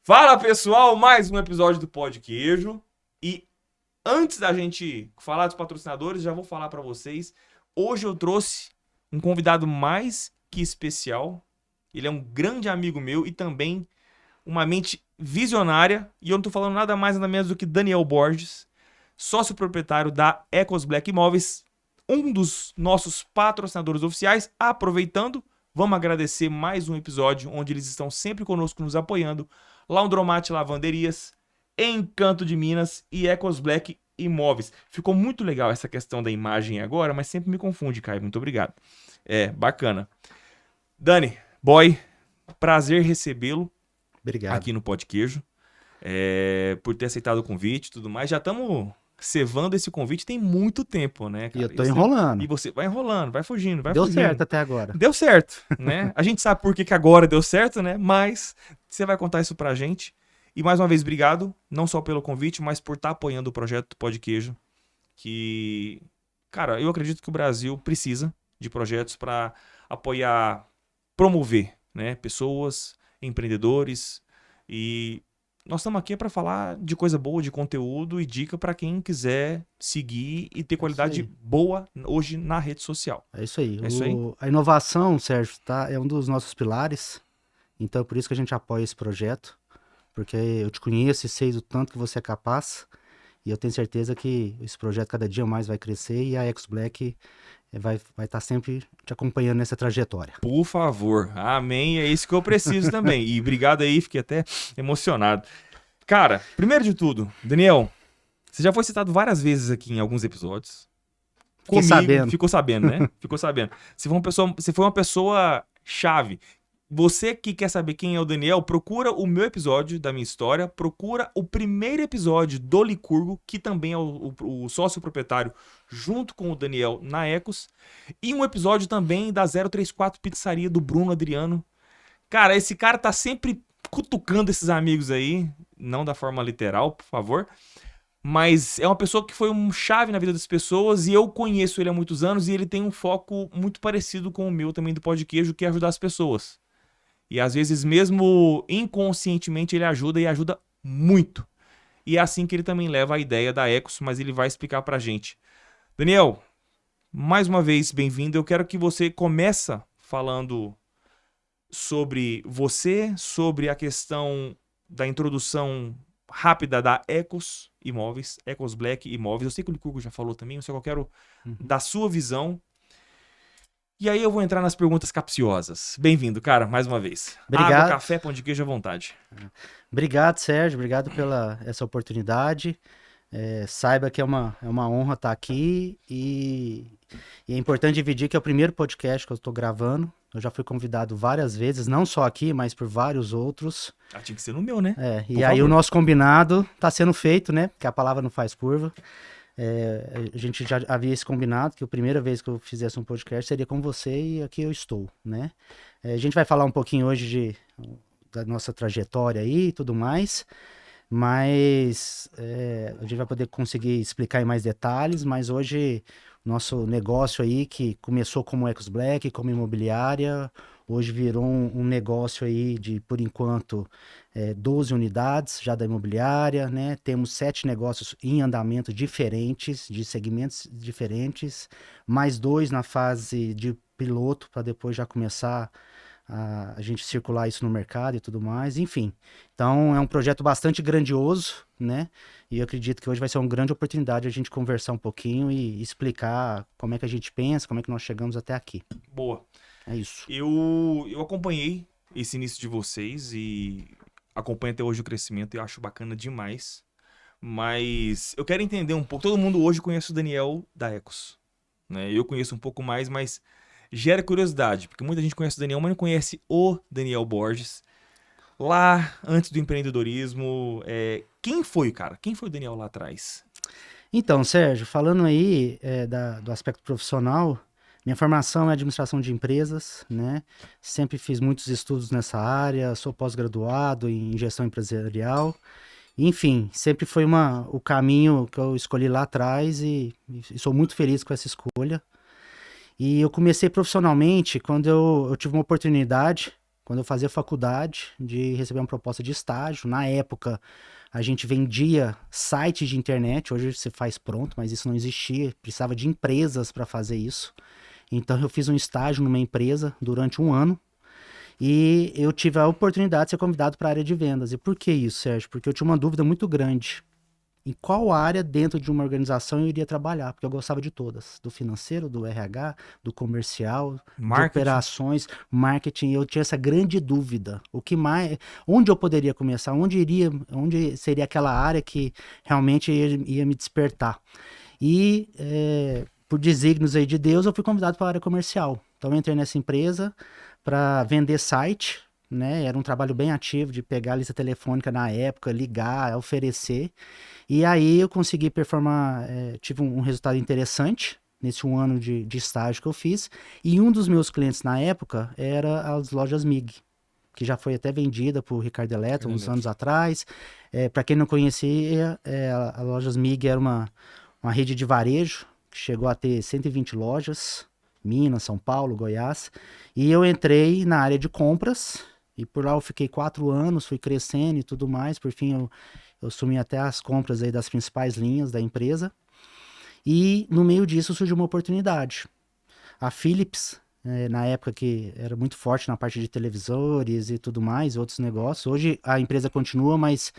Fala pessoal, mais um episódio do Pod Queijo. E antes da gente falar dos patrocinadores, já vou falar para vocês. Hoje eu trouxe um convidado mais que especial. Ele é um grande amigo meu e também uma mente visionária. E eu não tô falando nada mais nada menos do que Daniel Borges, sócio proprietário da Ecos Black Imóveis, um dos nossos patrocinadores oficiais. Aproveitando, vamos agradecer mais um episódio onde eles estão sempre conosco nos apoiando. Laundromat Lavanderias, Encanto de Minas e Ecos Black Imóveis. Ficou muito legal essa questão da imagem agora, mas sempre me confunde, Caio. Muito obrigado. É, bacana. Dani, boy, prazer recebê-lo. Obrigado. Aqui no Pod Queijo. Por ter aceitado o convite e tudo mais. Já estamos cevando esse convite tem muito tempo, né, cara? E eu tô enrolando. E você vai enrolando, vai fugindo, vai Deu fugindo. certo até agora. Deu certo, né? A gente sabe por que agora deu certo, né? Mas você vai contar isso pra gente. E mais uma vez, obrigado, não só pelo convite, mas por estar apoiando o projeto do Pod Queijo. Que, cara, eu acredito que o Brasil precisa de projetos para apoiar, promover, né? Pessoas, empreendedores. E nós estamos aqui para falar de coisa boa, de conteúdo e dica para quem quiser seguir e ter qualidade boa hoje na rede social. É isso aí. É isso aí? A inovação, Sérgio, é um dos nossos pilares. Então é por isso que a gente apoia esse projeto. Porque eu te conheço e sei do tanto que você é capaz. E eu tenho certeza que esse projeto cada dia mais vai crescer e a Ecos Black vai estar sempre te acompanhando nessa trajetória. Por favor. Amém. É isso que eu preciso também. E obrigado aí, fiquei até emocionado. Cara, primeiro de tudo, Daniel, você já foi citado várias vezes aqui em alguns episódios. Sabendo. Ficou sabendo, né? Ficou sabendo. Você foi uma pessoa chave. Você que quer saber quem é o Daniel, procura o meu episódio da minha história, procura o primeiro episódio do Licurgo, que também é o sócio proprietário, junto com o Daniel na Ecos, e um episódio também da 034 Pizzaria do Bruno Adriano. Cara, esse cara tá sempre cutucando esses amigos aí, não da forma literal, por favor, mas é uma pessoa que foi um chave na vida das pessoas e eu conheço ele há muitos anos e ele tem um foco muito parecido com o meu também do Pod Queijo, que é ajudar as pessoas. E às vezes, mesmo inconscientemente, ele ajuda e ajuda muito. E é assim que ele também leva a ideia da Ecos, mas ele vai explicar pra gente. Daniel, mais uma vez, bem-vindo. Eu quero que você comece falando sobre você, sobre a questão da introdução rápida da Ecos Imóveis, Ecos Black Imóveis. Eu sei que o Licurgo já falou também, mas eu quero da sua visão. E aí eu vou entrar nas perguntas capciosas. Bem-vindo, cara, mais uma vez. Obrigado. Água, café, pão de queijo à vontade. Obrigado, Sérgio. Obrigado pela essa oportunidade. Saiba que é uma honra estar aqui e é importante dividir que é o primeiro podcast que eu estou gravando. Eu já fui convidado várias vezes, não só aqui, mas por vários outros. Tinha que ser no meu, né? E aí o nosso combinado está sendo feito, né? Porque a palavra não faz curva. A gente já havia esse combinado, que a primeira vez que eu fizesse um podcast seria com você e aqui eu estou, né? A gente vai falar um pouquinho hoje da nossa trajetória aí e tudo mais, mas a gente vai poder conseguir explicar em mais detalhes, mas hoje nosso negócio aí, que começou como Ecos Black, como imobiliária, hoje virou um negócio aí de, por enquanto, 12 unidades já da imobiliária, né? Temos 7 negócios em andamento diferentes, de segmentos diferentes, mais 2 na fase de piloto, para depois já começar a gente circular isso no mercado e tudo mais, enfim. Então, é um projeto bastante grandioso, né? E eu acredito que hoje vai ser uma grande oportunidade a gente conversar um pouquinho e explicar como é que a gente pensa, como é que nós chegamos até aqui. Boa. É isso. Eu acompanhei esse início de vocês e acompanho até hoje o crescimento e acho bacana demais. Mas eu quero entender um pouco. Todo mundo hoje conhece o Daniel da Ecos, né? Eu conheço um pouco mais, mas gera curiosidade, porque muita gente conhece o Daniel, mas não conhece o Daniel Borges. Lá, antes do empreendedorismo, quem foi, cara? Quem foi o Daniel lá atrás? Então, Sérgio, falando aí do aspecto profissional, minha formação é administração de empresas, né? Sempre fiz muitos estudos nessa área, sou pós-graduado em gestão empresarial. Enfim, sempre foi o caminho que eu escolhi lá atrás e sou muito feliz com essa escolha. E eu comecei profissionalmente quando eu tive uma oportunidade quando eu fazia faculdade, de receber uma proposta de estágio. Na época, a gente vendia sites de internet, hoje você faz pronto, mas isso não existia, precisava de empresas para fazer isso. Então eu fiz um estágio numa empresa durante um ano e eu tive a oportunidade de ser convidado para a área de vendas. E por que isso, Sérgio? Porque eu tinha uma dúvida muito grande. Em qual área dentro de uma organização eu iria trabalhar? Porque eu gostava de todas. Do financeiro, do RH, do comercial, de operações, marketing. Eu tinha essa grande dúvida. O que mais, onde eu poderia começar? Onde seria aquela área que realmente ia me despertar? E por desígnios aí de Deus, eu fui convidado para a área comercial. Então eu entrei nessa empresa para vender site, né? Era um trabalho bem ativo de pegar a lista telefônica na época, ligar, oferecer. E aí eu consegui performar, tive um resultado interessante nesse um ano de estágio que eu fiz. E um dos meus clientes na época era as lojas MIG, que já foi até vendida por Ricardo Eletro uns anos atrás. Para quem não conhecia, a Lojas MIG era uma rede de varejo que chegou a ter 120 lojas, Minas, São Paulo, Goiás. E eu entrei na área de compras e por lá eu fiquei 4 anos, fui crescendo e tudo mais. Por fim, eu assumi até as compras aí das principais linhas da empresa. E no meio disso surgiu uma oportunidade. A Philips, na época que era muito forte na parte de televisores e tudo mais, outros negócios. Hoje a empresa continua, mas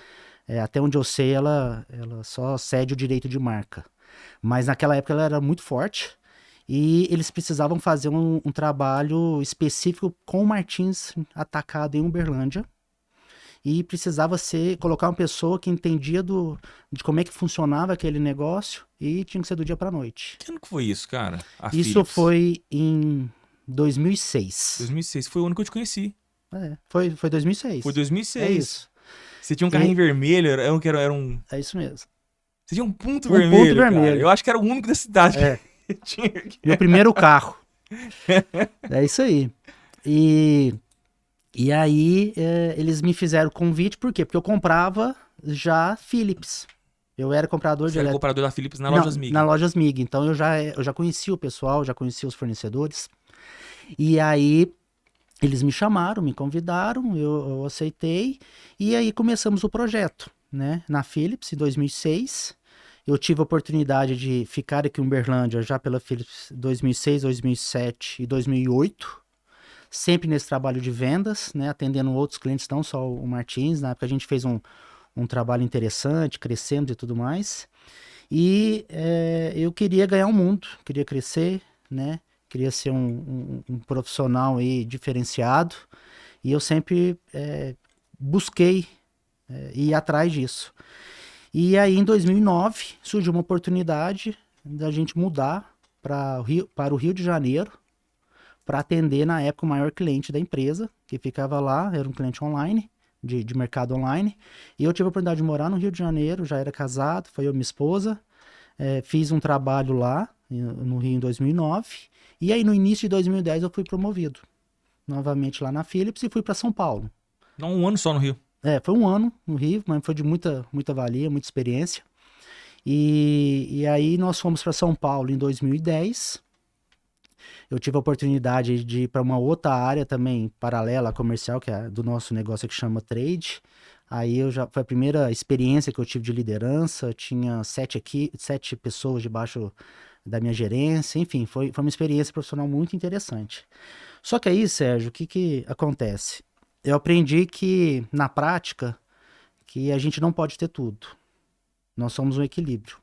até onde eu sei, ela só cede o direito de marca. Mas naquela época ela era muito forte e eles precisavam fazer um trabalho específico com o Martins atacado em Uberlândia. E precisava colocar uma pessoa que entendia de como é que funcionava aquele negócio e tinha que ser do dia para noite. Que ano que foi isso, cara? Isso Philips. foi em 2006. 2006, foi o ano que eu te conheci. Foi 2006. Foi 2006. É isso. Você tinha um carrinho vermelho, era um... É isso mesmo. Você tinha um ponto Ponto vermelho, cara. vermelho. Eu acho que era o único da cidade que tinha. Meu primeiro carro. É isso aí. E aí, eles me fizeram convite, por quê? Porque eu comprava já Philips. Eu era comprador Você era comprador da Philips na Lojas MIG. Na Lojas MIG. Então, eu já conhecia o pessoal, já conhecia os fornecedores. E aí, eles me chamaram, me convidaram, eu aceitei. E aí, começamos o projeto, né? Na Philips, em 2006. Eu tive a oportunidade de ficar aqui em Uberlândia já pela Philips 2006, 2007 e 2008. Sempre nesse trabalho de vendas, né, atendendo outros clientes, não só o Martins. Na época a gente fez um trabalho interessante, crescendo e tudo mais. E eu queria ganhar o mundo, queria crescer, né, queria ser um profissional aí diferenciado. E eu sempre busquei ir atrás disso. E aí em 2009 surgiu uma oportunidade da gente mudar para o Rio de Janeiro, para atender, na época, o maior cliente da empresa, que ficava lá, era um cliente online, de mercado online. E eu tive a oportunidade de morar no Rio de Janeiro, já era casado, foi eu e minha esposa. Fiz um trabalho lá, no Rio, em 2009. E aí, no início de 2010, eu fui promovido. Novamente lá na Philips e fui para São Paulo. Não, um ano só no Rio. Foi um ano no Rio, mas foi de muita valia, muita experiência. E aí, nós fomos para São Paulo em 2010. Eu tive a oportunidade de ir para uma outra área também paralela, comercial, que é do nosso negócio que chama Trade. Aí foi a primeira experiência que eu tive de liderança, tinha 7 pessoas debaixo da minha gerência, enfim, foi uma experiência profissional muito interessante. Só que aí, Sérgio, o que acontece? Eu aprendi que, na prática, que a gente não pode ter tudo. Nós somos um equilíbrio.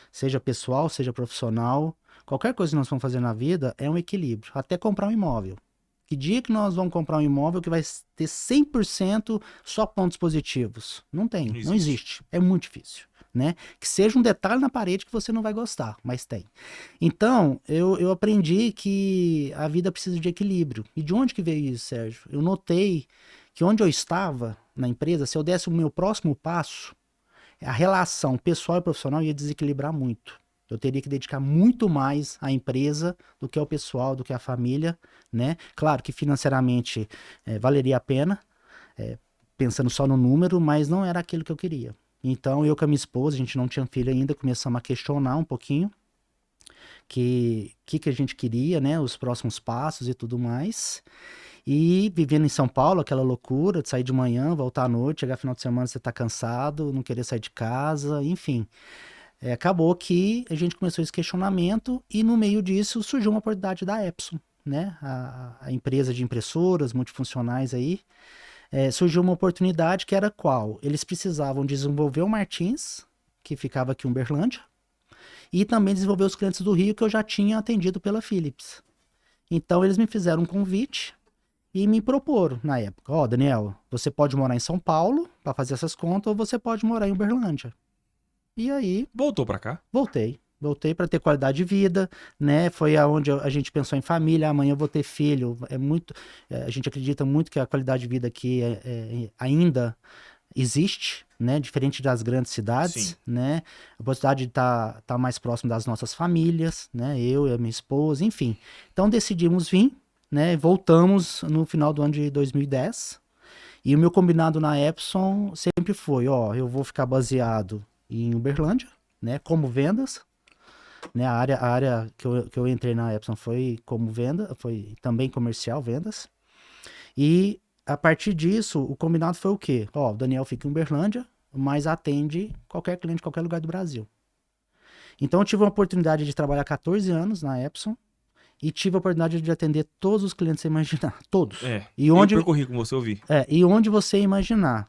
Seja pessoal, seja profissional. Qualquer coisa que nós vamos fazer na vida é um equilíbrio. Até comprar um imóvel. Que dia que nós vamos comprar um imóvel que vai ter 100% só pontos positivos? Não tem, não existe. É muito difícil, né? Que seja um detalhe na parede que você não vai gostar, mas tem. Então, eu aprendi que a vida precisa de equilíbrio. E de onde que veio isso, Sérgio? Eu notei que onde eu estava na empresa, se eu desse o meu próximo passo, a relação pessoal e profissional ia desequilibrar muito. Eu teria que dedicar muito mais à empresa do que ao pessoal, do que à família, né? Claro que financeiramente valeria a pena, pensando só no número, mas não era aquilo que eu queria. Então, eu com a minha esposa, a gente não tinha filho ainda, começamos a questionar um pouquinho que a gente queria, né? Os próximos passos e tudo mais. E vivendo em São Paulo, aquela loucura de sair de manhã, voltar à noite, chegar final de semana você tá cansado, não querer sair de casa, enfim. Acabou que a gente começou esse questionamento e no meio disso surgiu uma oportunidade da Epson, né? A empresa de impressoras multifuncionais aí. Surgiu uma oportunidade que era qual? Eles precisavam desenvolver o Martins, que ficava aqui em Uberlândia, e também desenvolver os clientes do Rio que eu já tinha atendido pela Philips. Então eles me fizeram um convite e me proporam na época, Daniel, você pode morar em São Paulo para fazer essas contas ou você pode morar em Uberlândia. E aí... Voltou pra cá? Voltei para ter qualidade de vida, né? Foi aonde a gente pensou em família. Amanhã eu vou ter filho. A gente acredita muito que a qualidade de vida aqui ainda existe, né? Diferente das grandes cidades, Sim. né? A possibilidade de tá mais próximo das nossas famílias, né? Eu e a minha esposa, enfim. Então decidimos vir, né? Voltamos no final do ano de 2010. E o meu combinado na Epson sempre foi, eu vou ficar baseado em Uberlândia, né? Como vendas. Né, a área que eu entrei na Epson foi como venda, foi também comercial, vendas. E a partir disso, o combinado foi o quê? O Daniel fica em Uberlândia, mas atende qualquer cliente de qualquer lugar do Brasil. Então eu tive a oportunidade de trabalhar 14 anos na Epson e tive a oportunidade de atender todos os clientes que você imaginar, todos. Eu percorri com você, eu vi. E onde você imaginar.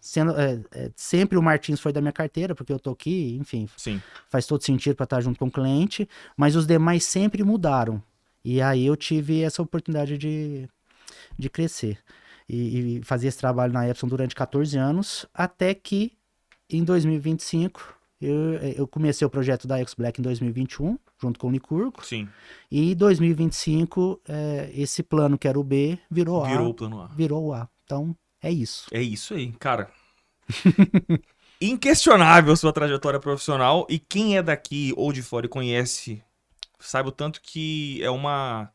Sempre o Martins foi da minha carteira, porque eu tô aqui, enfim. Sim. Faz todo sentido para estar junto com o cliente, mas os demais sempre mudaram. E aí eu tive essa oportunidade de crescer. E fazer esse trabalho na Epson durante 14 anos, até que em 2025 eu comecei o projeto da X-Black em 2021, junto com o Licurgo. Sim. E em 2025, esse plano que era o B virou o plano A. Virou o A. Então, é isso. É isso aí, cara. Inquestionável sua trajetória profissional. E quem é daqui ou de fora e conhece, saiba o tanto que é uma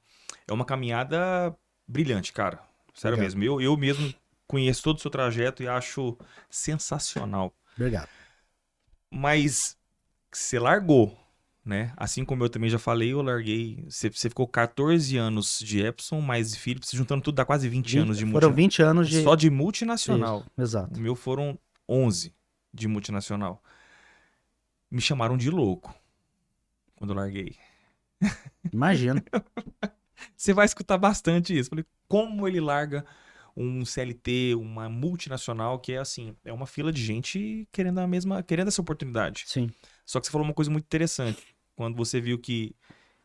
caminhada brilhante, cara. Sério mesmo. Eu mesmo conheço todo o seu trajeto e acho sensacional. Obrigado. Mas você largou, né? Assim como eu também já falei, eu larguei. Você ficou 14 anos de Epson, mais Philips, juntando tudo dá quase 20 anos de multinacional. Foram 20 anos de... Só de multinacional. Isso, exato. O meu foram 11 de multinacional. Me chamaram de louco quando eu larguei. Imagino. Você vai escutar bastante isso. Falei, como ele larga um CLT, uma multinacional, que é assim, é uma fila de gente querendo essa oportunidade. Sim. Só que você falou uma coisa muito interessante. Quando você viu que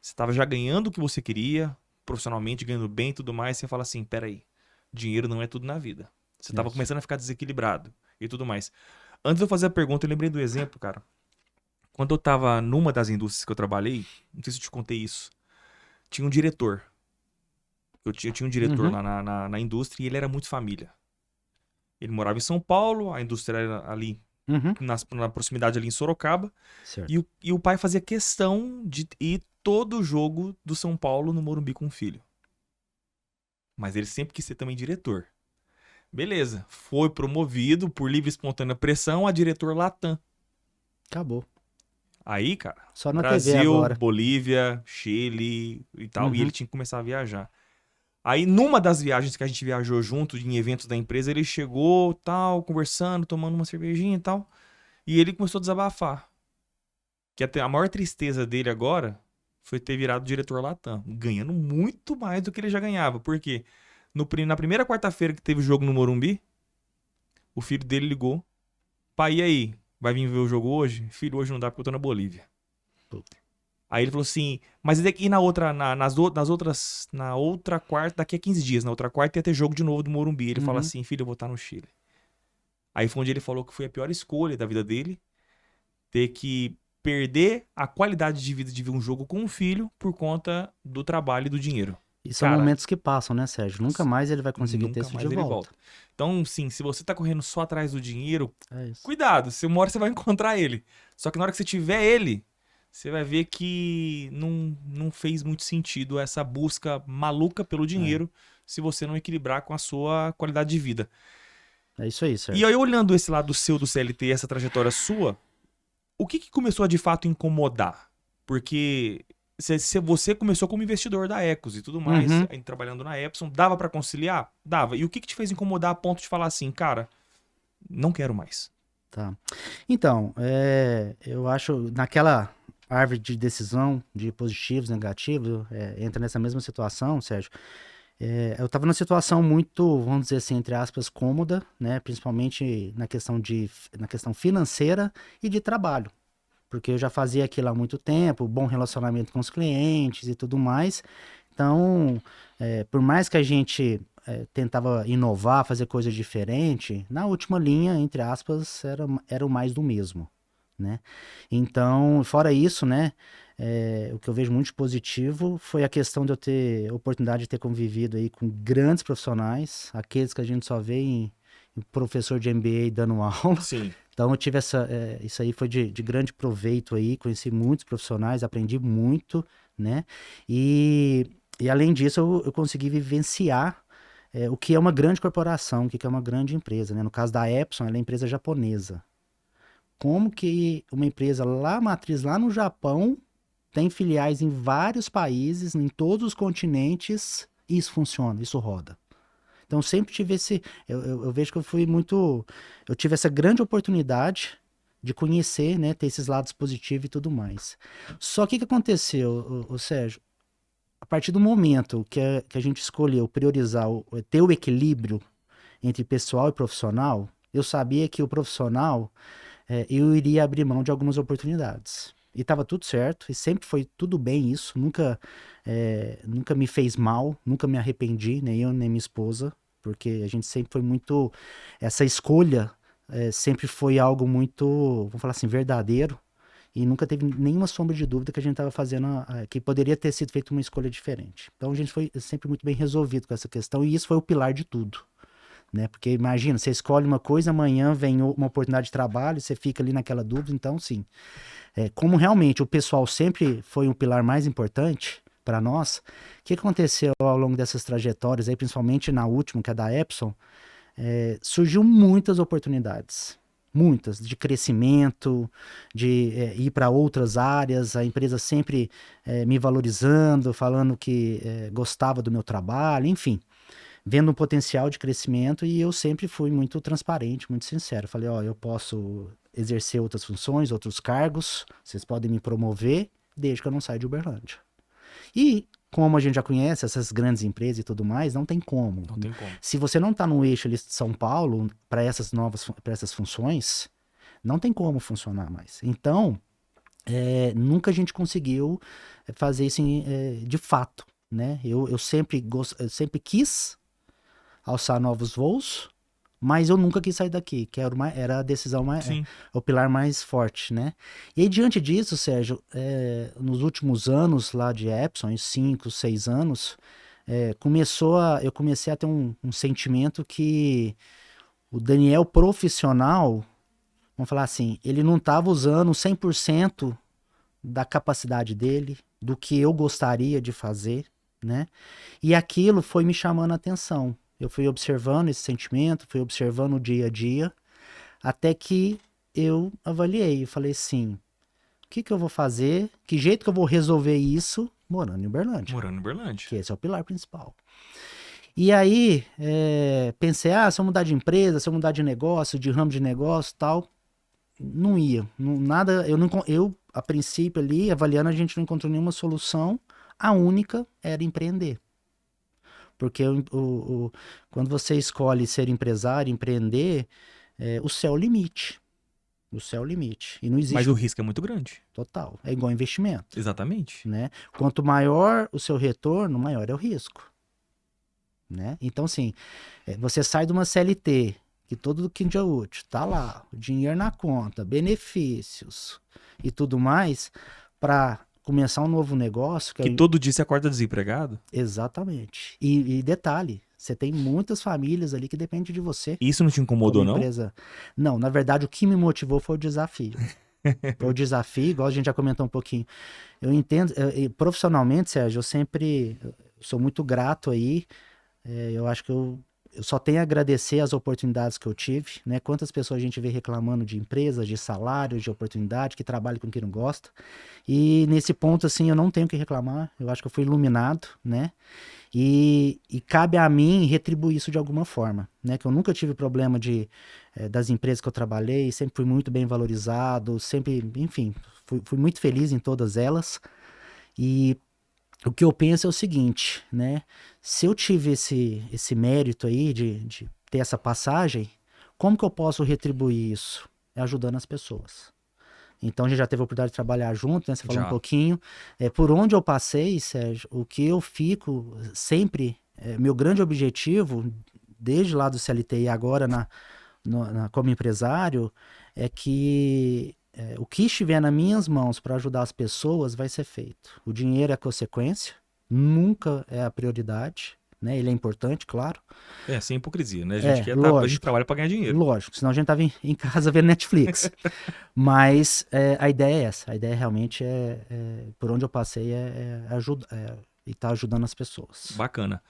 você estava já ganhando o que você queria, profissionalmente, ganhando bem e tudo mais, você fala assim, peraí, dinheiro não é tudo na vida. Você estava começando a ficar desequilibrado e tudo mais. Antes de eu fazer a pergunta, eu lembrei do exemplo, cara. Quando eu tava numa das indústrias que eu trabalhei, não sei se eu te contei isso, tinha um diretor. Eu tinha um diretor lá na indústria e ele era muito família. Ele morava em São Paulo, a indústria era ali na proximidade ali em Sorocaba. Certo. E o pai fazia questão de ir todo o jogo do São Paulo no Morumbi com o filho. Mas ele sempre quis ser também diretor. Beleza. Foi promovido por livre e espontânea pressão a diretor Latam. Acabou. Aí, cara, Só na Brasil, TV agora. Bolívia, Chile e tal. E ele tinha que começar a viajar. Aí, numa das viagens que a gente viajou junto, em eventos da empresa, ele chegou, tal, conversando, tomando uma cervejinha e tal. E ele começou a desabafar. Que até a maior tristeza dele agora foi ter virado diretor Latam. Ganhando muito mais do que ele já ganhava. Por quê? Na primeira quarta-feira que teve o jogo no Morumbi, o filho dele ligou. Pai, e aí? Vai vir ver o jogo hoje? Filho, hoje não dá porque eu tô na Bolívia. Puta. Aí ele falou assim, mas e na outra quarta, daqui a 15 dias, na outra quarta ia ter jogo de novo do Morumbi. Ele fala assim, filho, eu vou estar no Chile. Aí foi onde ele falou que foi a pior escolha da vida dele, ter que perder a qualidade de vida de ver um jogo com o filho por conta do trabalho e do dinheiro. E são momentos que passam, né, Sérgio? Nunca mais ele vai conseguir ter isso de volta. Então, sim, se você tá correndo só atrás do dinheiro, isso. Cuidado, uma hora você vai encontrar ele. Só que na hora que você tiver ele, você vai ver que não fez muito sentido essa busca maluca pelo dinheiro se você não equilibrar com a sua qualidade de vida. É isso aí, Sérgio. E aí, olhando esse lado seu do CLT, essa trajetória sua, o que começou a de fato incomodar? Porque você começou como investidor da Ecos e tudo mais, Uhum. aí trabalhando na Epson, dava pra conciliar? Dava. E o que que te fez incomodar a ponto de falar assim, cara, não quero mais? Tá. Então, eu acho naquela árvore de decisão de positivos, negativos, entra nessa mesma situação, Sérgio. Eu estava numa situação muito, vamos dizer assim, entre aspas, cômoda, né? Principalmente na questão financeira e de trabalho. Porque eu já fazia aquilo há muito tempo, bom relacionamento com os clientes e tudo mais. Então, por mais que a gente tentava inovar, fazer coisa diferente, na última linha, entre aspas, era o mais do mesmo, né? Então, fora isso, né, o que eu vejo muito de positivo foi a questão de eu ter a oportunidade de ter convivido aí com grandes profissionais, aqueles que a gente só vê em professor de MBA dando aula. Sim. Então eu tive isso aí foi de grande proveito aí, conheci muitos profissionais, aprendi muito, né? E além disso eu consegui vivenciar o que é uma grande corporação, o que é uma grande empresa, né? No caso da Epson, ela é empresa japonesa. Como que uma empresa lá, matriz lá no Japão, tem filiais em vários países, em todos os continentes, e isso funciona, isso roda. Então sempre tive eu vejo que eu tive essa grande oportunidade de conhecer, né, ter esses lados positivos e tudo mais. Só que o que aconteceu, o Sérgio? A partir do momento que a gente escolheu priorizar, ter o equilíbrio entre pessoal e profissional, eu sabia que o profissional, eu iria abrir mão de algumas oportunidades. E estava tudo certo, e sempre foi tudo bem isso, nunca me fez mal, nunca me arrependi, nem eu nem minha esposa, porque a gente sempre foi muito, essa escolha sempre foi algo muito, vamos falar assim, verdadeiro, e nunca teve nenhuma sombra de dúvida que a gente estava fazendo, que poderia ter sido feita uma escolha diferente. Então a gente foi sempre muito bem resolvido com essa questão, e isso foi o pilar de tudo. Né? Porque imagina, você escolhe uma coisa, amanhã vem uma oportunidade de trabalho, você fica ali naquela dúvida, então sim. Como realmente o pessoal sempre foi um pilar mais importante para nós, o que aconteceu ao longo dessas trajetórias, aí, principalmente na última, que é da Epson, surgiu muitas oportunidades. Muitas, de crescimento, de ir para outras áreas, a empresa sempre me valorizando, falando que gostava do meu trabalho, enfim, vendo um potencial de crescimento, e eu sempre fui muito transparente, muito sincero. Falei, ó, eu posso exercer outras funções, outros cargos, vocês podem me promover, desde que eu não saia de Uberlândia. E, como a gente já conhece, essas grandes empresas e tudo mais, não tem como. Não tem como. Se você não está no eixo ali de São Paulo, para essas funções, não tem como funcionar mais. Então, nunca a gente conseguiu fazer isso de fato, né? Eu sempre quis alçar novos voos, mas eu nunca quis sair daqui, que era a decisão o pilar mais forte, né? E aí, diante disso, Sérgio, nos últimos anos lá de Epson, em 5, 6 anos, eu comecei a ter um sentimento que o Daniel profissional, vamos falar assim, ele não estava usando 100% da capacidade dele, do que eu gostaria de fazer, né? E aquilo foi me chamando a atenção. Eu fui observando esse sentimento, fui observando o dia a dia, até que eu avaliei. Eu falei assim, o que eu vou fazer? Que jeito que eu vou resolver isso morando em Uberlândia? Morando em Uberlândia. Que esse é o pilar principal. E aí, pensei, se eu mudar de empresa, se eu mudar de negócio, de ramo de negócio e tal, não ia. Nada, eu, a princípio ali, avaliando, a gente não encontrou nenhuma solução. A única era empreender. Porque quando você escolhe ser empresário, empreender, o céu é o limite. O céu é o limite. E não existe. Mas o risco é muito grande. Total. É igual investimento. Exatamente. Né? Quanto maior o seu retorno, maior é o risco. Né? Então, assim, você sai de uma CLT, que todo dia útil tá lá, o dinheiro na conta, benefícios e tudo mais, para começar um novo negócio. Que todo dia você acorda desempregado? Exatamente. E detalhe, você tem muitas famílias ali que dependem de você. Isso não te incomodou, não? Não, na verdade, o que me motivou foi o desafio. Foi o desafio, igual a gente já comentou um pouquinho. Eu entendo, profissionalmente, Sérgio, eu sempre sou muito grato aí. Eu acho que eu eu só tenho a agradecer as oportunidades que eu tive, né? Quantas pessoas a gente vê reclamando de empresas, de salários, de oportunidade, que trabalham com quem não gosta. E nesse ponto, assim, eu não tenho o que reclamar. Eu acho que eu fui iluminado, né? E cabe a mim retribuir isso de alguma forma, né? Que eu nunca tive problema das empresas que eu trabalhei, sempre fui muito bem valorizado, sempre, enfim, fui muito feliz em todas elas. E o que eu penso é o seguinte, né? Se eu tive esse mérito aí de ter essa passagem, como que eu posso retribuir isso? É ajudando as pessoas. Então a gente já teve a oportunidade de trabalhar junto, né? Você falou um pouquinho. Por onde eu passei, Sérgio, o que eu fico sempre, meu grande objetivo, desde lá do CLT e agora como empresário, é que o que estiver nas minhas mãos para ajudar as pessoas vai ser feito. O dinheiro é a consequência, nunca é a prioridade, né? Ele é importante, claro. Sem hipocrisia, né? A gente lógico, a gente trabalha para ganhar dinheiro. Lógico, senão a gente tava em casa vendo Netflix. Mas a ideia é essa. A ideia realmente por onde eu passei, e tá ajudando as pessoas. Bacana.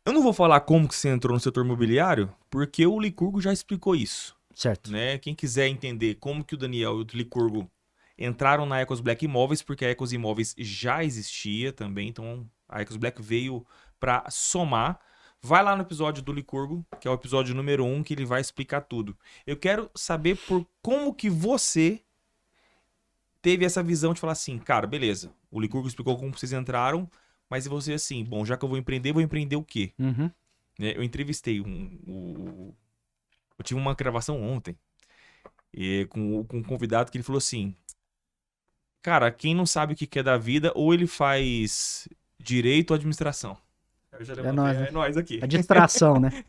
Eu não vou falar como que você entrou no setor imobiliário, porque o Licurgo já explicou isso. Certo. Né? Quem quiser entender como que o Daniel e o Licurgo entraram na Ecos Black Imóveis, porque a Ecos Imóveis já existia também, então a Ecos Black veio para somar. Vai lá no episódio do Licurgo, que é o episódio número 1, que ele vai explicar tudo. Eu quero saber como que você teve essa visão de falar assim, cara, beleza, o Licurgo explicou como vocês entraram, mas você assim, bom, já que eu vou empreender o quê? Uhum. Eu entrevistei eu tive uma gravação ontem com um convidado que ele falou assim, cara, quem não sabe o que é da vida, ou ele faz direito ou administração. Eu já levantei, É nós aqui. A distração, né?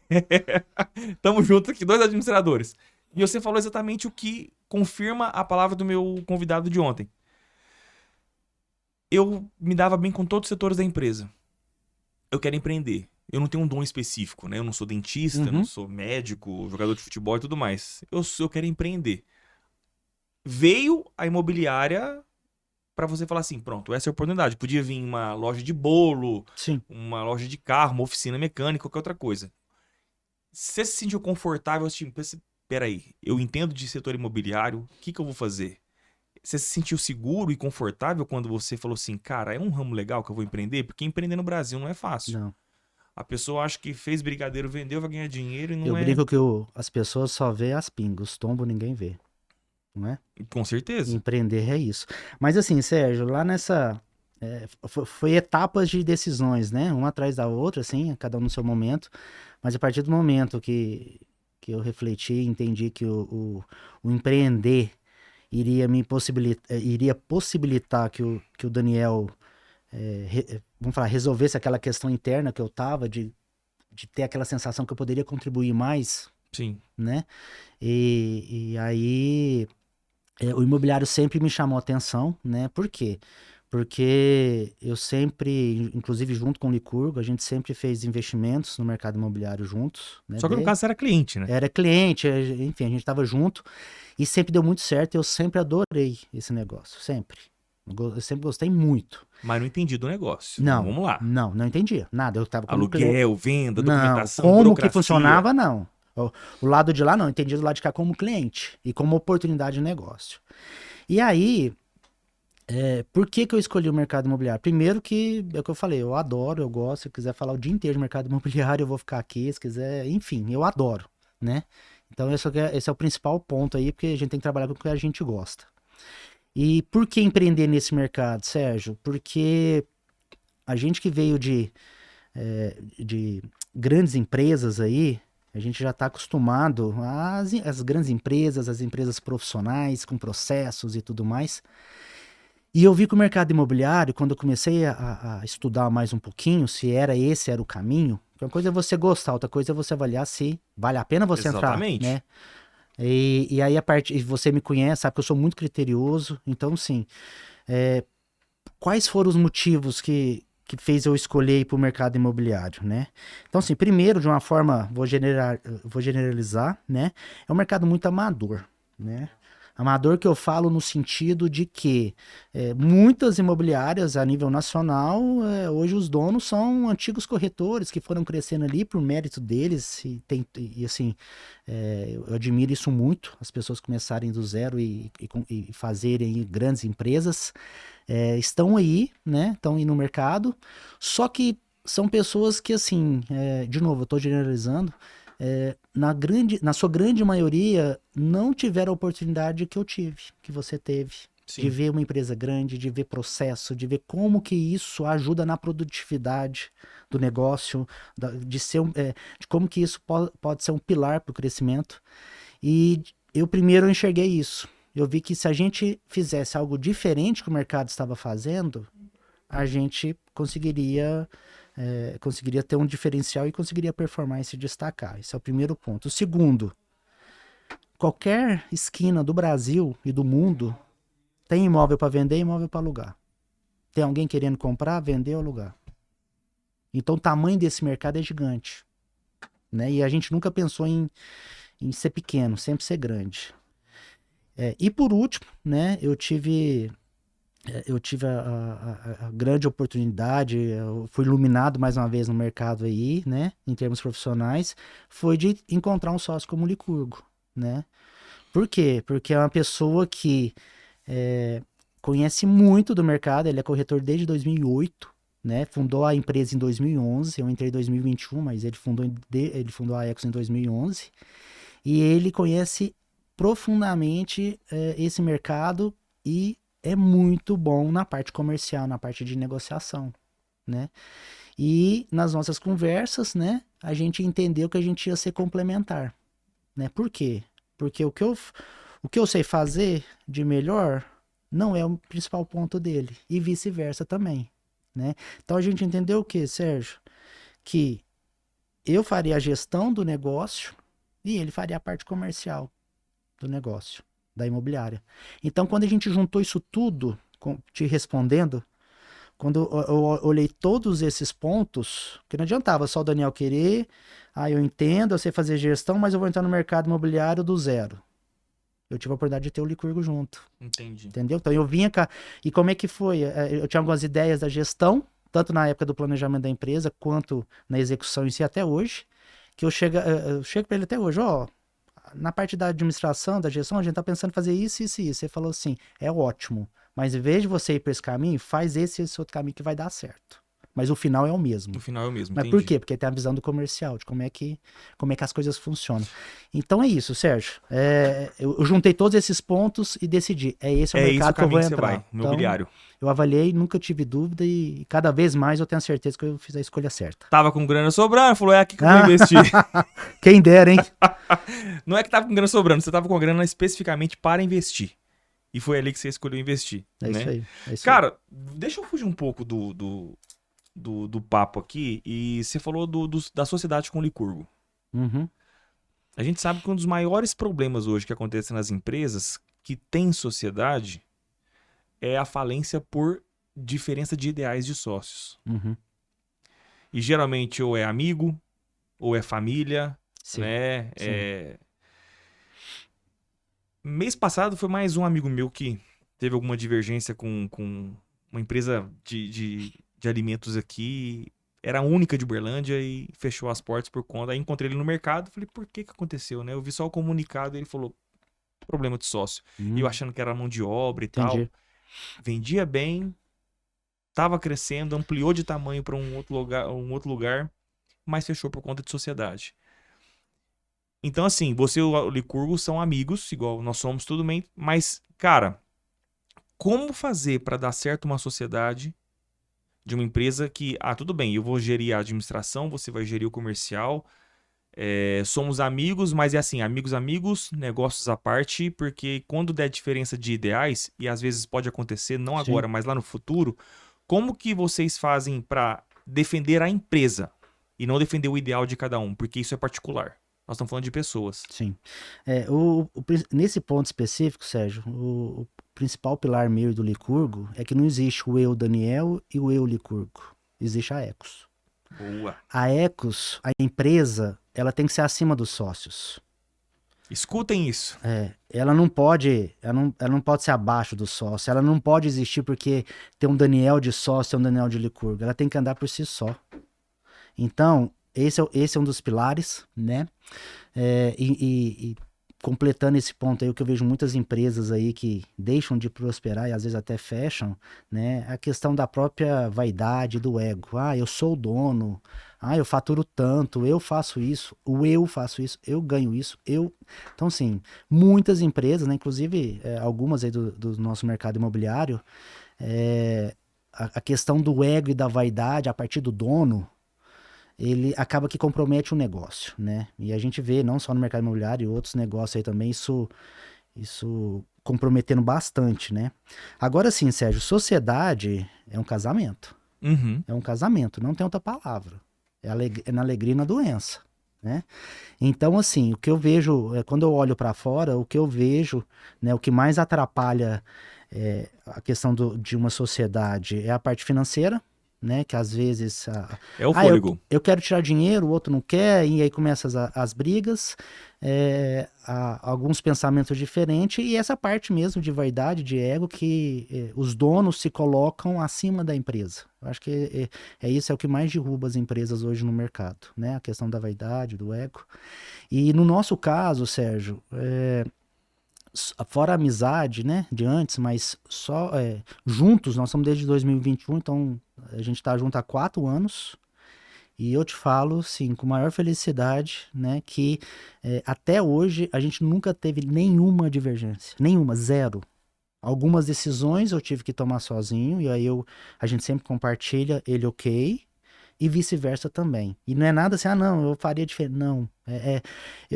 Tamo junto aqui, 2 administradores. E você falou exatamente o que confirma a palavra do meu convidado de ontem. Eu me dava bem com todos os setores da empresa. Eu quero empreender. Eu não tenho um dom específico, né? Eu não sou dentista, não sou médico, jogador de futebol e tudo mais. Eu quero empreender. Veio a imobiliária para você falar assim, pronto, essa é a oportunidade. Podia vir uma loja de bolo, Sim. uma loja de carro, uma oficina mecânica, qualquer outra coisa. Você se sentiu confortável, assim, peraí, eu entendo de setor imobiliário, o que eu vou fazer? Você se sentiu seguro e confortável quando você falou assim, cara, é um ramo legal que eu vou empreender? Porque empreender no Brasil não é fácil. Não. A pessoa acha que fez brigadeiro, vendeu, vai ganhar dinheiro e não Eu brinco que as pessoas só vê as pingas, os tombos ninguém vê. Não é? Com certeza. Empreender é isso. Mas assim, Sérgio, lá nessa... foi etapas de decisões, né? Uma atrás da outra, assim, cada um no seu momento. Mas a partir do momento que eu refleti, entendi que o empreender iria possibilitar que o Daniel, vamos falar, resolvesse aquela questão interna que eu tava, de ter aquela sensação que eu poderia contribuir mais. Sim. Né? E aí... o imobiliário sempre me chamou a atenção, né? Por quê? Porque eu sempre, inclusive junto com o Licurgo, a gente sempre fez investimentos no mercado imobiliário juntos. Né? Só que no caso você era cliente, né? Era cliente, enfim, a gente estava junto e sempre deu muito certo e eu sempre adorei esse negócio, sempre. Eu sempre gostei muito. Mas não entendi do negócio. Não, então, vamos lá. Não entendia, nada. Eu tava aluguel, venda, documentação, como burocracia. que funcionava, não. O lado de lá não, entendi do lado de cá como cliente e como oportunidade de negócio. E aí, por que eu escolhi o mercado imobiliário? Primeiro que, é o que eu falei, eu adoro, eu gosto, se eu quiser falar o dia inteiro de mercado imobiliário, eu vou ficar aqui, se quiser, enfim, eu adoro, né? Então esse é o principal ponto aí, porque a gente tem que trabalhar com o que a gente gosta. E por que empreender nesse mercado, Sérgio? Porque a gente que veio de grandes empresas aí, a gente já está acostumado às grandes empresas, às empresas profissionais, com processos e tudo mais. E eu vi que o mercado imobiliário, quando eu comecei a estudar mais um pouquinho, se esse era o caminho, uma coisa é você gostar, outra coisa é você avaliar se vale a pena você Exatamente. entrar, né? E aí, você me conhece, sabe que eu sou muito criterioso, então, sim, quais foram os motivos que fez eu escolher ir para o mercado imobiliário, né? Então, assim, primeiro, de uma forma, vou generalizar, né? É um mercado muito amador, né? Amador que eu falo no sentido de que muitas imobiliárias a nível nacional, hoje os donos são antigos corretores que foram crescendo ali por mérito deles. E assim, eu admiro isso muito, as pessoas começarem do zero e fazerem grandes empresas. Estão aí, né? Estão aí no mercado. Só que são pessoas que, assim, de novo, eu estou generalizando, na sua grande maioria, não tiveram a oportunidade que eu tive, que você teve. Sim. De ver uma empresa grande, de ver processo, de ver como que isso ajuda na produtividade do negócio, de como que isso pode ser um pilar para o crescimento. E eu primeiro enxerguei isso. Eu vi que se a gente fizesse algo diferente que o mercado estava fazendo, a gente conseguiria ter um diferencial e conseguiria performar e se destacar. Esse é o primeiro ponto. O segundo, qualquer esquina do Brasil e do mundo tem imóvel para vender e imóvel para alugar. Tem alguém querendo comprar, vender ou alugar. Então o tamanho desse mercado é gigante, né? E a gente nunca pensou em ser pequeno, sempre ser grande. E por último, né, eu tive a grande oportunidade, eu fui iluminado mais uma vez no mercado aí, né, em termos profissionais, foi de encontrar um sócio como o Licurgo, né? Por quê? Porque é uma pessoa que conhece muito do mercado, ele é corretor desde 2008, né? Fundou a empresa em 2011, eu entrei em 2021, mas ele fundou a Ecos em 2011, e ele conhece profundamente esse mercado e é muito bom na parte comercial, na parte de negociação, né? E nas nossas conversas, né, a gente entendeu que a gente ia ser complementar, né? Por quê? Porque o que eu sei fazer de melhor não é o principal ponto dele, e vice-versa também, né? Então a gente entendeu o quê, Sérgio? Que eu faria a gestão do negócio e ele faria a parte comercial do negócio, da imobiliária. Então, quando a gente juntou isso tudo, te respondendo, quando eu olhei todos esses pontos, que não adiantava só o Daniel querer, eu entendo, eu sei fazer gestão, mas eu vou entrar no mercado imobiliário do zero. Eu tive a oportunidade de ter o Licurgo junto. Entendi. Entendeu? Então eu vinha cá. E como é que foi? Eu tinha algumas ideias da gestão, tanto na época do planejamento da empresa, quanto na execução em si até hoje, que eu chego para ele até hoje, na parte da administração, da gestão, a gente tá pensando em fazer isso, isso e isso. Ele falou assim, é ótimo, mas em vez de você ir para esse caminho, faz esse outro caminho que vai dar certo. Mas o final é o mesmo. O final é o mesmo, Mas entendi. por quê? Porque tem a visão do comercial, de como é que as coisas funcionam. Então é isso, Sérgio. Eu juntei todos esses pontos e decidi. Esse é o mercado que eu vou entrar. Vai, imobiliário. Então, eu avaliei, nunca tive dúvida e cada vez mais eu tenho a certeza que eu fiz a escolha certa. Tava com grana sobrando, falou, aqui que eu vou investir. Quem dera, hein? Não é que tava com grana sobrando, você tava com grana especificamente para investir. E foi ali que você escolheu investir. É né? isso aí. Cara, deixa eu fugir um pouco do papo aqui. E você falou da sociedade com o Licurgo. Uhum. A gente sabe que um dos maiores problemas hoje que acontecem nas empresas que têm sociedade é a falência por diferença de ideais de sócios. Uhum. E geralmente ou é amigo, ou é família, Sim. né? Sim. Mês passado foi mais um amigo meu que teve alguma divergência com uma empresa de alimentos aqui. Era a única de Uberlândia e fechou as portas por conta. Aí encontrei ele no mercado, falei, por que aconteceu, né? Eu vi só o comunicado e ele falou, problema de sócio. E eu achando que era mão de obra e Entendi. tal. Vendia bem, tava crescendo, ampliou de tamanho para um outro lugar, mas fechou por conta de sociedade. Então, assim, você e o Licurgo são amigos, igual nós somos, tudo bem. Mas, cara, como fazer para dar certo uma sociedade de uma empresa que, tudo bem, eu vou gerir a administração, você vai gerir o comercial, somos amigos, mas é assim, amigos, negócios à parte, porque quando der diferença de ideais, e às vezes pode acontecer, não agora, mas lá no futuro, como que vocês fazem para defender a empresa e não defender o ideal de cada um? Porque isso é particular. Nós estamos falando de pessoas. Sim. Nesse ponto específico, Sérgio, o principal pilar meu e do Licurgo é que não existe o eu Daniel e o eu Licurgo. Existe a Ecos. Boa. A Ecos, a empresa, ela tem que ser acima dos sócios. Escutem isso. Ela não pode ser abaixo do sócio, ela não pode existir porque tem um Daniel de sócio, tem um Daniel de Licurgo, ela tem que andar por si só. Então, esse é um dos pilares, né? E completando esse ponto aí, o que eu vejo muitas empresas aí que deixam de prosperar e às vezes até fecham, né? A questão da própria vaidade, do ego. Ah, eu sou o dono. Ah, eu faturo tanto, eu faço isso, eu ganho isso, Então, assim, muitas empresas, né? Inclusive algumas aí do nosso mercado imobiliário, a questão do ego e da vaidade a partir do dono, ele acaba que compromete o negócio, né? E a gente vê, não só no mercado imobiliário, e outros negócios aí também, isso comprometendo bastante, né? Agora sim, Sérgio, sociedade é um casamento. Uhum. É um casamento, não tem outra palavra. É na alegria e na doença, né? Então, assim, o que eu vejo, quando eu olho para fora, o que eu vejo, né, o que mais atrapalha a questão de uma sociedade é a parte financeira, né? Que às vezes É o fôlego. eu quero tirar dinheiro, o outro não quer, e aí começam as brigas, alguns pensamentos diferentes, e essa parte mesmo de vaidade, de ego, que os donos se colocam acima da empresa. Eu acho que isso é o que mais derruba as empresas hoje no mercado, né? A questão da vaidade, do ego. E no nosso caso, Sérgio, fora a amizade, né, de antes, mas só juntos, nós estamos desde 2021, então a gente está junto há 4 anos, e eu te falo, sim, com maior felicidade, né, que até hoje a gente nunca teve nenhuma divergência, nenhuma, zero. Algumas decisões eu tive que tomar sozinho, e aí a gente sempre compartilha, ele ok, e vice-versa também. E não é nada assim, não, eu faria diferente, não.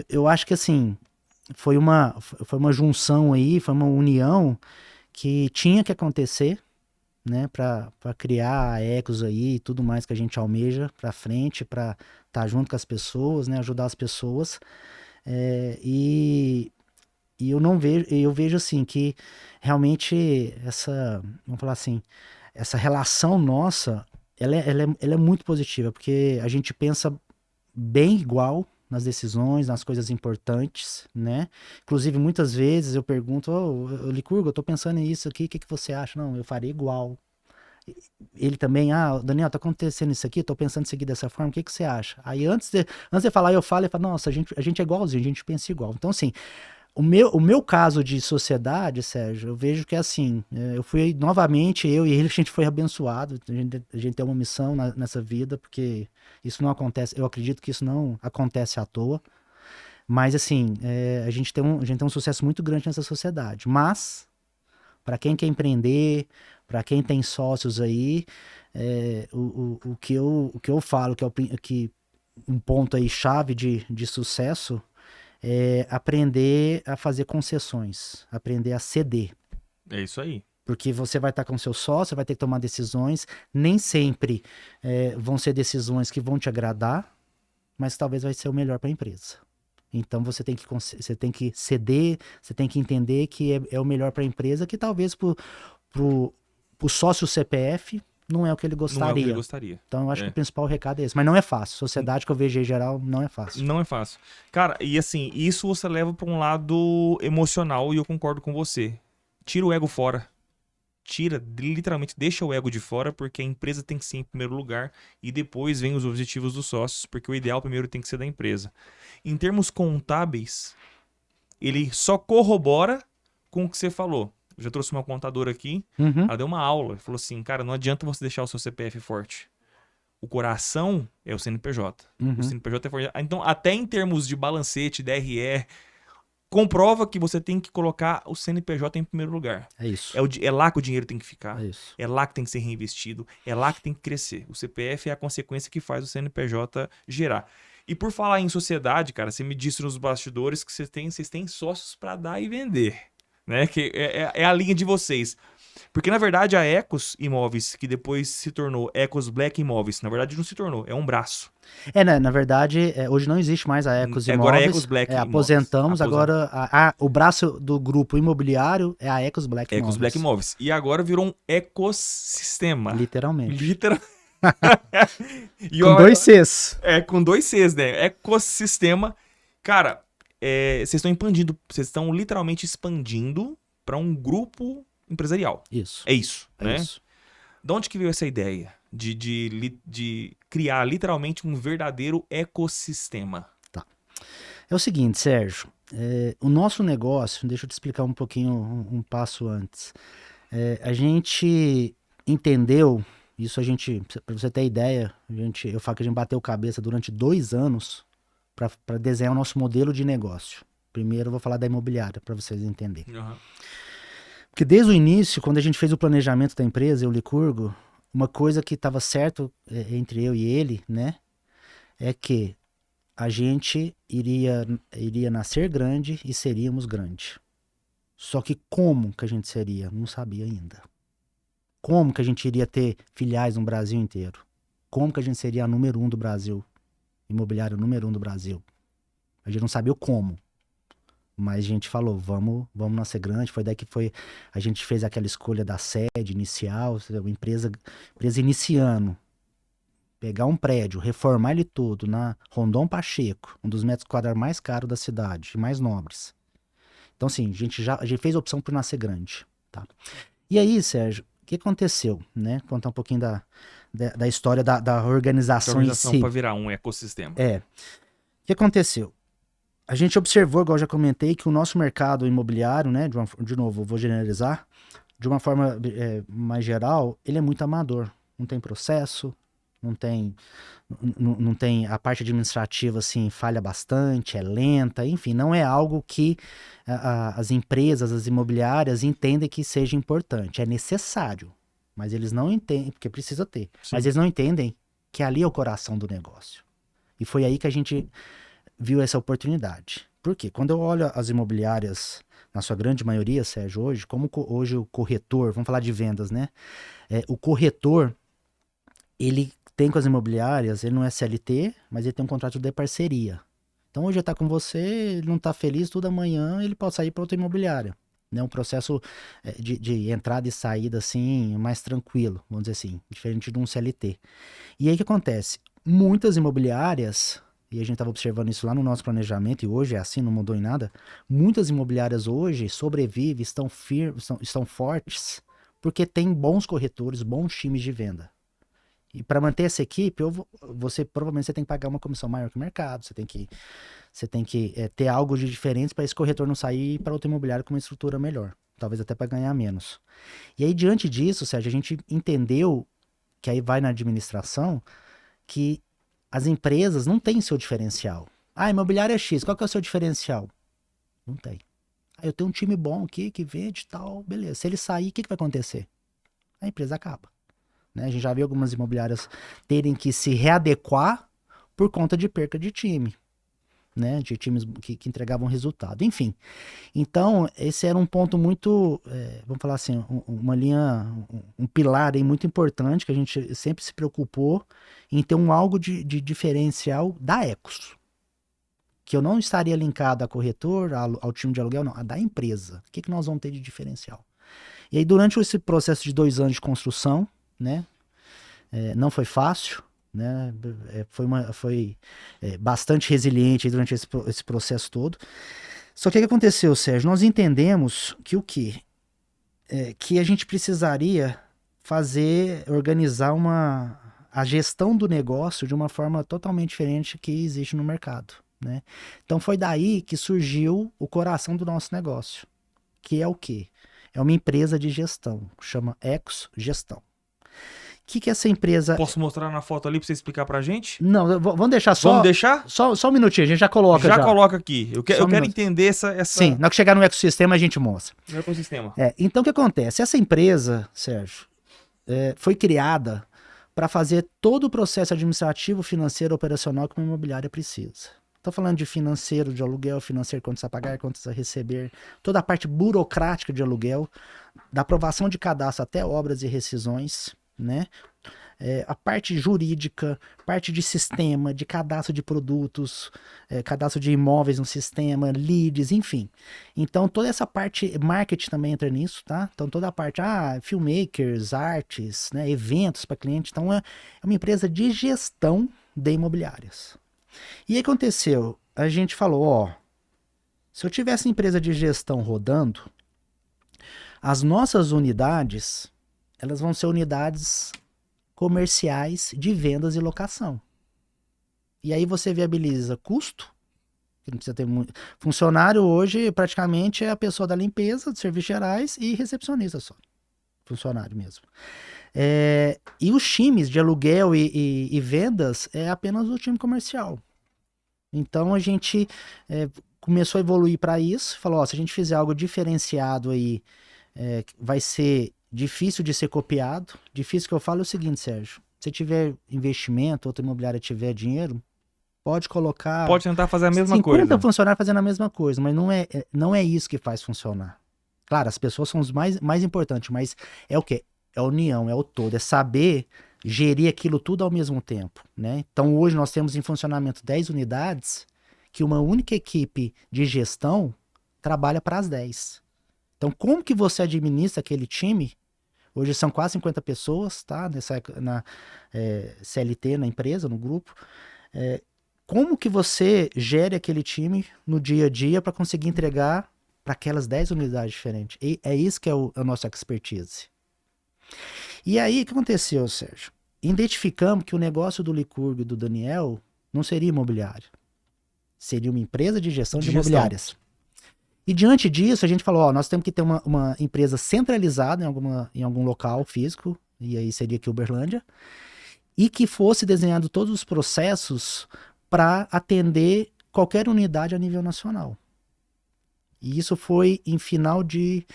Eu acho que assim, foi uma junção aí, foi uma união que tinha que acontecer, né, para criar a Ecos aí e tudo mais que a gente almeja para frente, para estar junto com as pessoas, né, ajudar as pessoas. E eu vejo assim que realmente vamos falar assim, essa relação nossa, ela é muito positiva, porque a gente pensa bem igual nas decisões, nas coisas importantes, né? Inclusive, muitas vezes eu pergunto, Licurgo, eu tô pensando nisso aqui, o que você acha? Não, eu faria igual. Ele também, Daniel, tá acontecendo isso aqui, tô pensando em seguir dessa forma, o que você acha? Aí antes de falar, eu falo, nossa, a gente é igualzinho, a gente pensa igual. Então, assim, o meu caso de sociedade, Sérgio, eu vejo que é assim, eu fui novamente, eu e ele, a gente foi abençoado, a gente tem uma missão nessa vida, porque isso não acontece, eu acredito que isso não acontece à toa, mas assim, a gente tem um sucesso muito grande nessa sociedade, mas, para quem quer empreender, para quem tem sócios aí, o que eu falo, que um ponto aí chave de sucesso, aprender a fazer concessões, aprender a ceder. É isso aí. Porque você vai estar com seu sócio, vai ter que tomar decisões, nem sempre vão ser decisões que vão te agradar, mas talvez vai ser o melhor para a empresa. Então você tem que ceder, você tem que entender que é o melhor para a empresa, que talvez pro sócio CPF não é o que ele gostaria. Não é o que ele gostaria. Então eu acho que o principal recado é esse. Mas não é fácil. Sociedade que eu vejo em geral não é fácil. Não é fácil. Cara, e assim, isso você leva para um lado emocional e eu concordo com você. Tira o ego fora. Tira, literalmente, deixa o ego de fora, porque a empresa tem que ser em primeiro lugar e depois vem os objetivos dos sócios, porque o ideal primeiro tem que ser da empresa. Em termos contábeis, ele só corrobora com o que você falou. Eu já trouxe uma contadora aqui, ela deu uma aula, falou assim, cara, não adianta você deixar o seu CPF forte. O coração é o CNPJ. O CNPJ é forte. Então, até em termos de balancete, DRE, comprova que você tem que colocar o CNPJ em primeiro lugar. É isso. É lá que o dinheiro tem que ficar. É isso. É lá que tem que ser reinvestido. É lá que tem que crescer. O CPF é a consequência que faz o CNPJ gerar. E por falar em sociedade, cara, você me disse nos bastidores que vocês têm sócios para dar e vender. Né? Que é a linha de vocês. Porque, na verdade, a Ecos Imóveis, que depois se tornou Ecos Black Imóveis, na verdade não se tornou, é um braço. Na verdade, hoje não existe mais a Ecos Imóveis. Agora é Ecos Black Imóveis. Aposentamos, agora o braço do grupo imobiliário é a Ecos Black Imóveis. Ecos Black Imóveis. E agora virou um ecossistema. Literalmente. E com 2 Cs. Com 2 Cs, né? Ecossistema. Cara, vocês estão expandindo, vocês estão literalmente expandindo para um grupo empresarial. Isso. É isso, É né? isso. De onde que veio essa ideia de criar literalmente um verdadeiro ecossistema? É o seguinte, Sérgio, o nosso negócio, deixa eu te explicar um pouquinho, um passo antes. A gente entendeu, para você ter ideia, eu falo que a gente bateu cabeça durante 2 anos para desenhar o nosso modelo de negócio. Primeiro eu vou falar da imobiliária, para vocês entenderem. Uhum. Porque desde o início, quando a gente fez o planejamento da empresa, eu, Licurgo, uma coisa que estava certo entre eu e ele, né, é que a gente iria nascer grande e seríamos grande. Só que como que a gente seria? Não sabia ainda. Como que a gente iria ter filiais no Brasil inteiro? Como que a gente seria a número 1 do Brasil? Imobiliária número 1 do Brasil. A gente não sabia o como. Mas a gente falou, vamos nascer grande. Foi daí que a gente fez aquela escolha da sede inicial, uma empresa iniciando. Pegar um prédio, reformar ele todo na Rondon Pacheco, um dos metros quadrados mais caros da cidade, mais nobres. Então, assim, a gente fez a opção por nascer grande, tá? E aí, Sérgio, o que aconteceu, né? Contar um pouquinho da história da organização em si. Para virar um ecossistema. O que aconteceu? A gente observou, igual eu já comentei, que o nosso mercado imobiliário, né? De novo, eu vou generalizar, de uma forma mais geral, ele é muito amador. Não tem processo, não tem a parte administrativa, assim, falha bastante, é lenta, enfim, não é algo que as empresas, as imobiliárias entendem que seja importante. É necessário, mas eles não entendem, porque precisa ter, Sim. mas eles não entendem que ali é o coração do negócio. E foi aí que a gente viu essa oportunidade. Por quê? Quando eu olho as imobiliárias, na sua grande maioria, Sérgio, hoje o corretor, vamos falar de vendas, né? O corretor, ele tem com as imobiliárias, ele não é CLT, mas ele tem um contrato de parceria. Então hoje ele está com você, ele não está feliz, tudo amanhã ele pode sair para outra imobiliária. Né? Um processo de entrada e saída assim, mais tranquilo, vamos dizer assim, diferente de um CLT. E aí o que acontece? Muitas imobiliárias, e a gente estava observando isso lá no nosso planejamento, e hoje é assim, não mudou em nada, muitas imobiliárias hoje sobrevivem, estão firmes, estão fortes, porque tem bons corretores, bons times de venda. E para manter essa equipe, provavelmente você tem que pagar uma comissão maior que o mercado, você tem que ter algo de diferente para esse corretor não sair para outro imobiliário com uma estrutura melhor, talvez até para ganhar menos. E aí, diante disso, Sérgio, a gente entendeu, que aí vai na administração, que as empresas não têm seu diferencial. Ah, imobiliária é X, qual que é o seu diferencial? Não tem. Eu tenho um time bom aqui que vende e tal, beleza. Se ele sair, o que vai acontecer? A empresa acaba. Né? A gente já viu algumas imobiliárias terem que se readequar por conta de perca de time, né? De times que entregavam resultado. Enfim, então esse era um ponto muito, vamos falar assim, uma linha, um pilar aí muito importante que a gente sempre se preocupou em ter algo de diferencial da Ecos. Que eu não estaria linkado a corretor, ao time de aluguel, não, a da empresa. O que nós vamos ter de diferencial? E aí durante esse processo de 2 anos de construção, né? Não foi fácil, né? Foi bastante resiliente durante esse processo todo. Só que o que aconteceu, Sérgio? Nós entendemos que o quê? Que a gente precisaria organizar a gestão do negócio de uma forma totalmente diferente que existe no mercado, né? Então foi daí que surgiu o coração do nosso negócio, que é o quê? É uma empresa de gestão, chama Ecos Gestão. O que essa empresa... Posso mostrar na foto ali pra você explicar pra gente? Não, vamos deixar só... Vamos deixar? Só um minutinho, a gente já coloca. Já coloca aqui. Eu quero entender essa... Sim, na hora que chegar no ecossistema a gente mostra. No ecossistema. Então o que acontece? Essa empresa, Sérgio, foi criada para fazer todo o processo administrativo, financeiro, operacional que uma imobiliária precisa. Estou falando de financeiro, de aluguel, financeiro, quanto a pagar, quanto a receber, toda a parte burocrática de aluguel, da aprovação de cadastro até obras e rescisões, né? A parte jurídica, parte de sistema, de cadastro de produtos, cadastro de imóveis no sistema, leads, enfim. Então toda essa parte, marketing também entra nisso, tá? Então toda a parte, filmmakers, artes, né, eventos para cliente. Então é uma empresa de gestão de imobiliárias. E aí aconteceu, a gente falou, Se eu tivesse empresa de gestão rodando, as nossas unidades, elas vão ser unidades comerciais de vendas e locação. E aí você viabiliza custo, que não precisa ter muito. Funcionário hoje praticamente é a pessoa da limpeza, dos serviços gerais e recepcionista só. Funcionário mesmo. E os times de aluguel e vendas é apenas o time comercial. Então a gente começou a evoluir para isso, falou, ó, se a gente fizer algo diferenciado aí, vai ser difícil de ser copiado. Difícil que eu falo é o seguinte, Sérgio, se tiver investimento, outra imobiliária tiver dinheiro, pode colocar... Pode tentar fazer a mesma 50 coisa. funcionários fazendo a mesma coisa, mas não é isso que faz funcionar. Claro, as pessoas são os mais importantes, mas é o quê? É a união, é o todo, é saber gerir aquilo tudo ao mesmo tempo, né? Então hoje nós temos em funcionamento 10 unidades que uma única equipe de gestão trabalha para as 10. Então como que você administra aquele time? Hoje são quase 50 pessoas, tá? Na CLT, na empresa, no grupo. Como que você gere aquele time no dia a dia para conseguir entregar para aquelas 10 unidades diferentes? E é isso que é a nossa expertise. E aí, o que aconteceu, Sérgio? Identificamos que o negócio do Licurgo e do Daniel não seria imobiliário. Seria uma empresa de gestão de imobiliárias. E diante disso, a gente falou, ó, nós temos que ter uma empresa centralizada em algum local físico, e aí seria aqui Uberlândia, e que fosse desenhado todos os processos para atender qualquer unidade a nível nacional. E isso foi em final de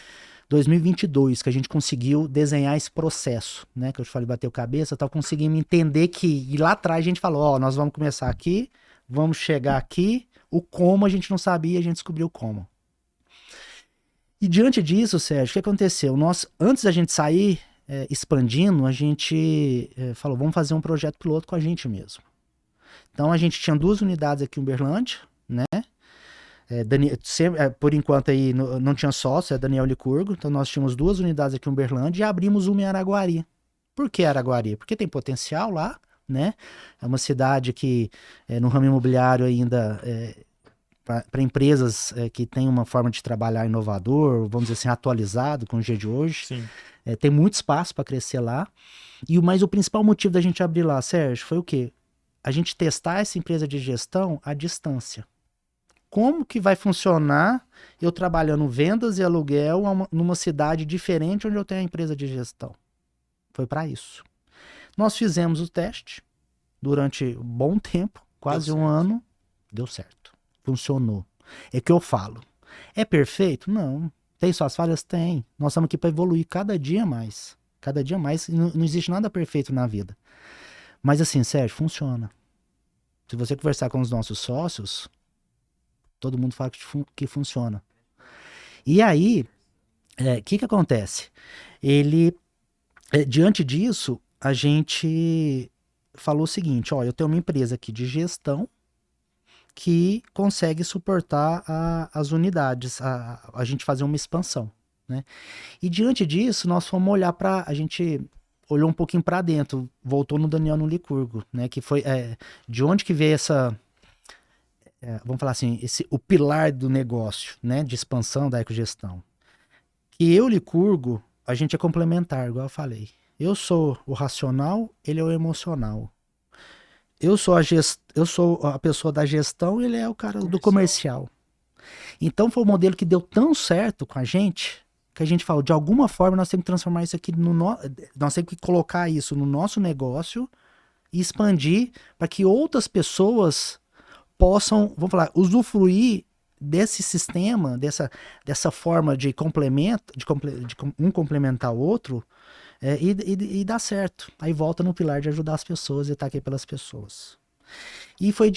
2022 que a gente conseguiu desenhar esse processo, né? Que eu te falei, bateu cabeça, tal, conseguimos entender e lá atrás a gente falou, ó, nós vamos começar aqui, vamos chegar aqui, o como a gente não sabia, a gente descobriu como. E diante disso, Sérgio, o que aconteceu? Antes da gente sair expandindo, a gente falou, vamos fazer um projeto piloto com a gente mesmo. Então a gente tinha 2 unidades aqui em Uberlândia, né? Por enquanto aí não tinha sócio, é Daniel Licurgo, então nós tínhamos 2 unidades aqui em Uberlândia e abrimos uma em Araguari. Por que Araguari? Porque tem potencial lá, né? É uma cidade que no ramo imobiliário ainda para empresas que têm uma forma de trabalhar inovador, vamos dizer assim, atualizado com o dia de hoje. Sim. Tem muito espaço para crescer lá. Mas o principal motivo da gente abrir lá, Sérgio, foi o quê? A gente testar essa empresa de gestão à distância. Como que vai funcionar eu trabalhando vendas e aluguel numa cidade diferente onde eu tenho a empresa de gestão? Foi para isso. Nós fizemos o teste durante um bom tempo, quase um ano. Deu certo. Funcionou. É que eu falo. É perfeito? Não. Tem suas falhas? Tem. Nós estamos aqui para evoluir cada dia mais. Cada dia mais. Não existe nada perfeito na vida. Mas assim, Sérgio, funciona. Se você conversar com os nossos sócios, todo mundo fala que funciona. E aí, que acontece? Diante disso, a gente falou o seguinte, ó, eu tenho uma empresa aqui de gestão que consegue suportar as unidades, a gente fazer uma expansão, né? E diante disso, nós fomos olhar a gente olhou um pouquinho para dentro, voltou no Daniel no Licurgo, né? Que foi, de onde que veio essa... vamos falar assim, o pilar do negócio, né, de expansão da ecogestão. Que eu, Licurgo, a gente é complementar, igual eu falei. Eu sou o racional, ele é o emocional. Eu sou a pessoa da gestão, ele é o cara do comercial. Então foi um modelo que deu tão certo com a gente, que a gente falou, de alguma forma nós temos que transformar isso aqui nós temos que colocar isso no nosso negócio e expandir para que outras pessoas possam, vamos falar, usufruir desse sistema, dessa forma de complemento, de um complementar o outro, e dar certo. Aí volta no pilar de ajudar as pessoas e estar aqui pelas pessoas. E foi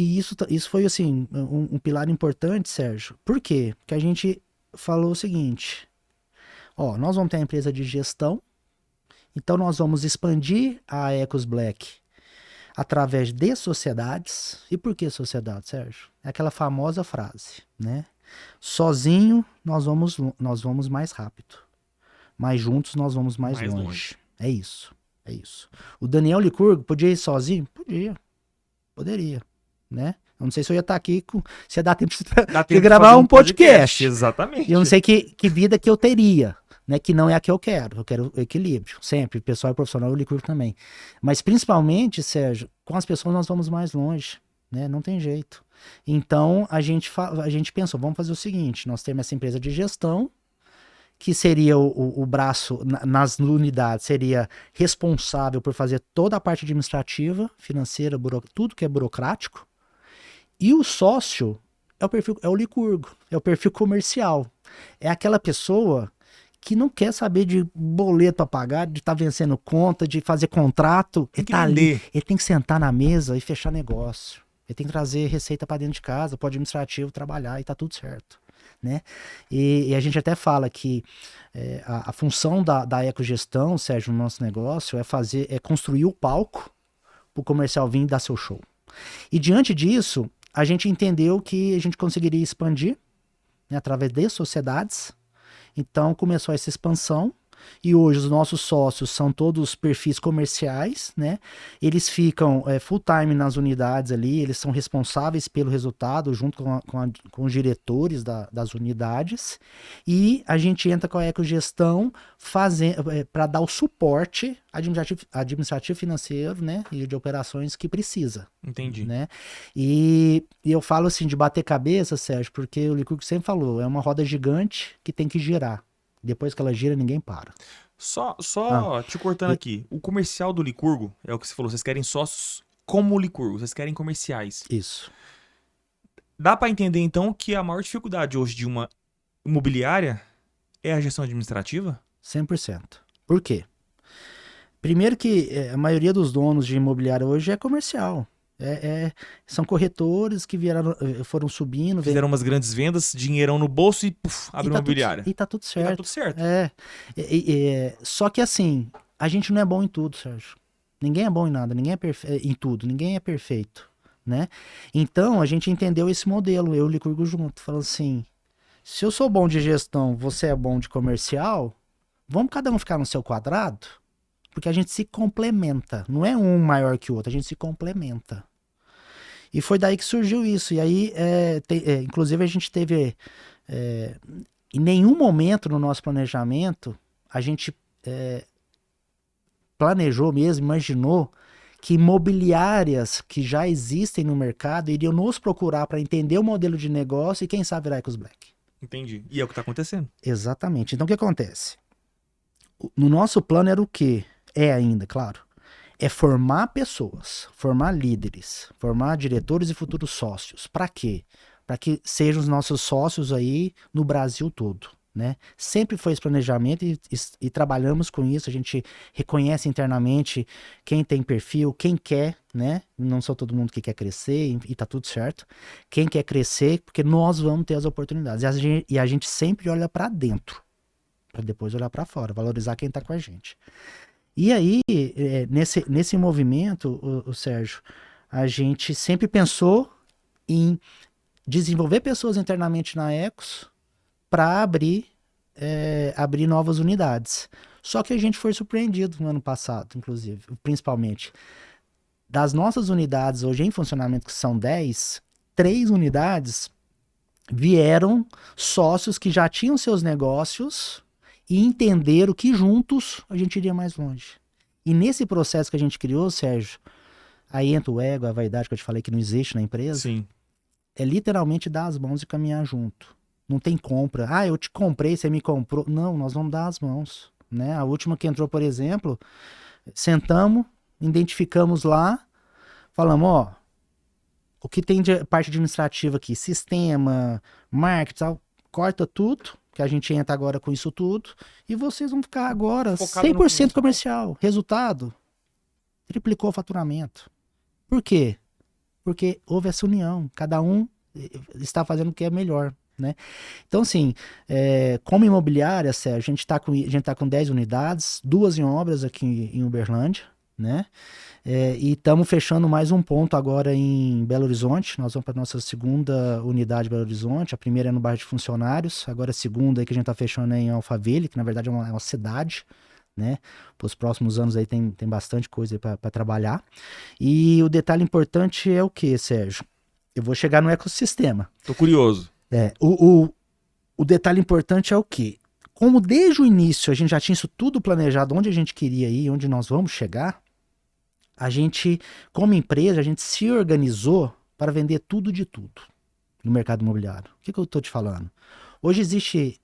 isso foi assim, um pilar importante, Sérgio. Por quê? Porque a gente falou o seguinte, ó, nós vamos ter a empresa de gestão, então nós vamos expandir a Ecos Black através de sociedades. E por que sociedade, Sérgio? É aquela famosa frase, né? Sozinho nós vamos mais rápido, mas juntos nós vamos mais longe. É isso. O Daniel Licurgo podia ir sozinho? Poderia, né? Eu não sei se eu ia estar aqui, se ia dar tempo Dá de tempo gravar fazer um podcast. Exatamente. E eu não sei que vida que eu teria, né? Que não é a que eu quero. Eu quero equilíbrio, sempre. Pessoal e profissional, eu ligo também. Mas principalmente, Sérgio, com as pessoas nós vamos mais longe, né? Não tem jeito. Então, a gente pensou, vamos fazer o seguinte, nós temos essa empresa de gestão, que seria o braço nas unidades, seria responsável por fazer toda a parte administrativa, financeira, tudo que é burocrático. E o sócio é o licurgo, é o perfil comercial. É aquela pessoa que não quer saber de boleto a pagar, de estar vencendo conta, de fazer contrato. Tem que ele tá ali, vender. ele tem que sentar na mesa e fechar negócio. Ele tem que trazer receita para dentro de casa, para o administrativo trabalhar e tá tudo certo. Né? E a gente até fala que a função da ecogestão, Sérgio, no nosso negócio, é construir o palco para o comercial vir dar seu show. E diante disso, a gente entendeu que a gente conseguiria expandir, né, através de sociedades. Então começou essa expansão. E hoje os nossos sócios são todos perfis comerciais, né? Eles ficam full time nas unidades ali, eles são responsáveis pelo resultado junto com os diretores das unidades. E a gente entra com a ecogestão para dar o suporte administrativo financeiro, né? E de operações que precisa. Entendi. Né? E eu falo assim de bater cabeça, Sérgio, porque o Licurgo sempre falou, é uma roda gigante que tem que girar. Depois que ela gira, ninguém para. Só te cortando aqui. O comercial do Licurgo, é o que você falou, vocês querem sócios como o Licurgo, vocês querem comerciais. Isso. Dá pra entender, então, que a maior dificuldade hoje de uma imobiliária é a gestão administrativa? 100%. Por quê? Primeiro que a maioria dos donos de imobiliária hoje é comercial. São corretores que foram subindo. Fizeram umas grandes vendas, dinheirão no bolso e abriu uma imobiliária. E tá tudo certo. E tá tudo certo. Só que assim, a gente não é bom em tudo, Sérgio. Ninguém é bom em nada, ninguém é em tudo, ninguém é perfeito, né? Então, a gente entendeu esse modelo, eu e o Licurgo junto, falando assim, se eu sou bom de gestão, você é bom de comercial, vamos cada um ficar no seu quadrado? Porque a gente se complementa. Não é um maior que o outro, a gente se complementa. E foi daí que surgiu isso. E aí, inclusive, a gente teve... em nenhum momento no nosso planejamento, a gente planejou mesmo, imaginou que imobiliárias que já existem no mercado iriam nos procurar para entender o modelo de negócio e quem sabe virar Ecos Black. Entendi. E é o que está acontecendo. Exatamente. Então, o que acontece? No nosso plano era o quê? É ainda, claro. É formar pessoas, formar líderes, formar diretores e futuros sócios. Para quê? Para que sejam os nossos sócios aí no Brasil todo, né? Sempre foi esse planejamento e trabalhamos com isso. A gente reconhece internamente quem tem perfil, quem quer, né? Não sou todo mundo que quer crescer e tá tudo certo. Quem quer crescer, porque nós vamos ter as oportunidades. E a gente sempre olha para dentro, para depois olhar para fora, valorizar quem tá com a gente. E aí, nesse movimento, o Sérgio, a gente sempre pensou em desenvolver pessoas internamente na Ecos para abrir novas unidades. Só que a gente foi surpreendido no ano passado, inclusive, principalmente. Das nossas unidades hoje em funcionamento, que são 10, 3 unidades vieram sócios que já tinham seus negócios e entenderam que juntos a gente iria mais longe. E nesse processo que a gente criou, Sérgio, aí entra o ego, a vaidade que eu te falei que não existe na empresa. Sim. É literalmente dar as mãos e caminhar junto. Não tem compra. Ah, eu te comprei, você me comprou. Não, nós vamos dar as mãos. Né? A última que entrou, por exemplo, sentamos, identificamos lá, falamos, ó, o que tem de parte administrativa aqui, sistema, marketing, tal, corta tudo, que a gente entra agora com isso tudo, e vocês vão ficar agora focado 100% comercial. Resultado, triplicou o faturamento. Por quê? Porque houve essa união, cada um está fazendo o que é melhor, né? Então, assim, como imobiliária, Sérgio, a gente tá com 10 unidades, 2 em obras aqui em Uberlândia, né? E estamos fechando mais um ponto agora em Belo Horizonte. Nós vamos para a nossa segunda unidade de Belo Horizonte. A primeira é no bairro de Funcionários, agora a segunda aí que a gente está fechando é em Alphaville, que na verdade é uma cidade, né? Para os próximos anos aí tem bastante coisa para trabalhar. E o detalhe importante é o que, Sérgio? eu vou chegar no ecossistema. Tô curioso. O detalhe importante é o quê? Como desde o início a gente já tinha isso tudo planejado, onde a gente queria ir, onde nós vamos chegar, a gente, como empresa, a gente se organizou para vender tudo de tudo no mercado imobiliário. O que eu estou te falando? Hoje existe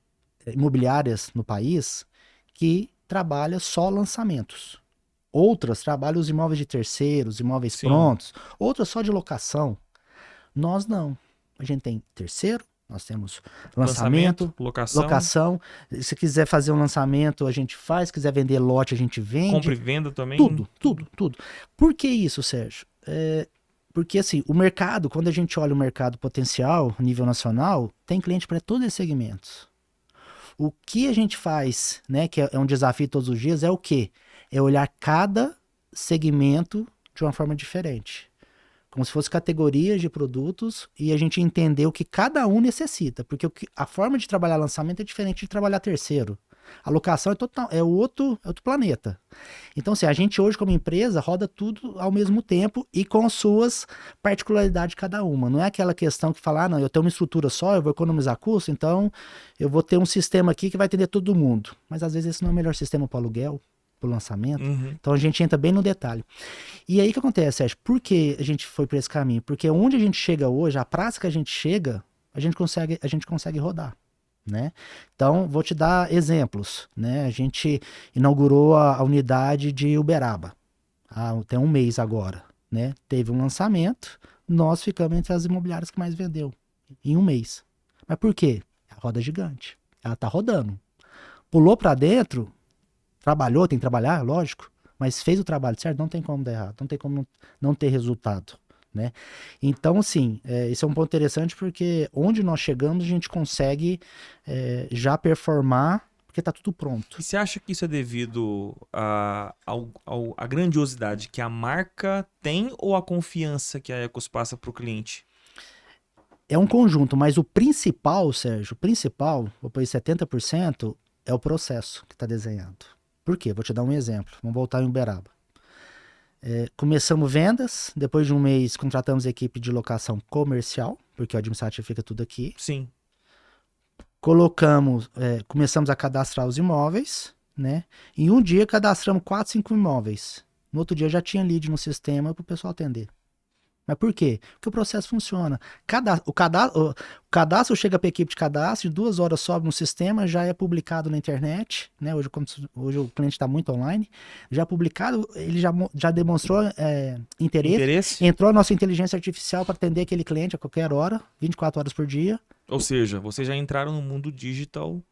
imobiliárias no país que trabalham só lançamentos. Outras trabalham os imóveis de terceiros, imóveis Sim. prontos. Outras só de locação. Nós não. A gente tem terceiro, nós temos lançamento, locação. Se quiser fazer um lançamento, a gente faz. Se quiser vender lote, a gente vende. Compra e venda também. Tudo. Por que isso, Sérgio? Porque assim, o mercado, quando a gente olha o mercado potencial, nível nacional, tem cliente para todos esses segmentos. O que a gente faz, né, que é um desafio todos os dias, é o quê? É olhar cada segmento de uma forma diferente. Como se fosse categorias de produtos e a gente entender o que cada um necessita. Porque a forma de trabalhar lançamento é diferente de trabalhar terceiro. A locação é outro planeta. Então, assim, a gente hoje como empresa roda tudo ao mesmo tempo e com as suas particularidades cada uma. Não é aquela questão que fala, não, eu tenho uma estrutura só, eu vou economizar custo, então eu vou ter um sistema aqui que vai atender todo mundo. Mas às vezes esse não é o melhor sistema para o aluguel, para o lançamento. Então a gente entra bem no detalhe. E aí o que acontece, Sérgio? Por que a gente foi para esse caminho? Porque onde a gente chega hoje, a praça que a gente chega, a gente consegue rodar. Né? Então, vou te dar exemplos. Né? A gente inaugurou a unidade de Uberaba. Tem um mês agora. Né? Teve um lançamento, nós ficamos entre as imobiliárias que mais vendeu em um mês. Mas por quê? A roda é gigante. Ela está rodando. Pulou para dentro, trabalhou, tem que trabalhar, lógico, mas fez o trabalho certo, não tem como dar errado, não tem como não ter resultado. Né? Então, assim, esse é um ponto interessante porque onde nós chegamos a gente consegue já performar porque está tudo pronto. E você acha que isso é devido à grandiosidade que a marca tem ou a confiança que a Ecos passa para o cliente? É um conjunto, mas o principal, Sérgio, vou pôr 70%, é o processo que está desenhado. Por quê? Vou te dar um exemplo. Vamos voltar em Uberaba. Começamos vendas, depois de um mês contratamos equipe de locação comercial, porque o administrativo fica tudo aqui. Sim. Começamos a cadastrar os imóveis, né? Em um dia cadastramos 4, 5 imóveis. No outro dia já tinha lead no sistema para o pessoal atender. Mas por quê? Porque o processo funciona. O cadastro chega para a equipe de cadastro, em 2 horas sobe no sistema, já é publicado na internet, né? Hoje o cliente está muito online, já publicado, ele já demonstrou interesse, entrou a nossa inteligência artificial para atender aquele cliente a qualquer hora, 24 horas por dia. Ou seja, vocês já entraram no mundo digital.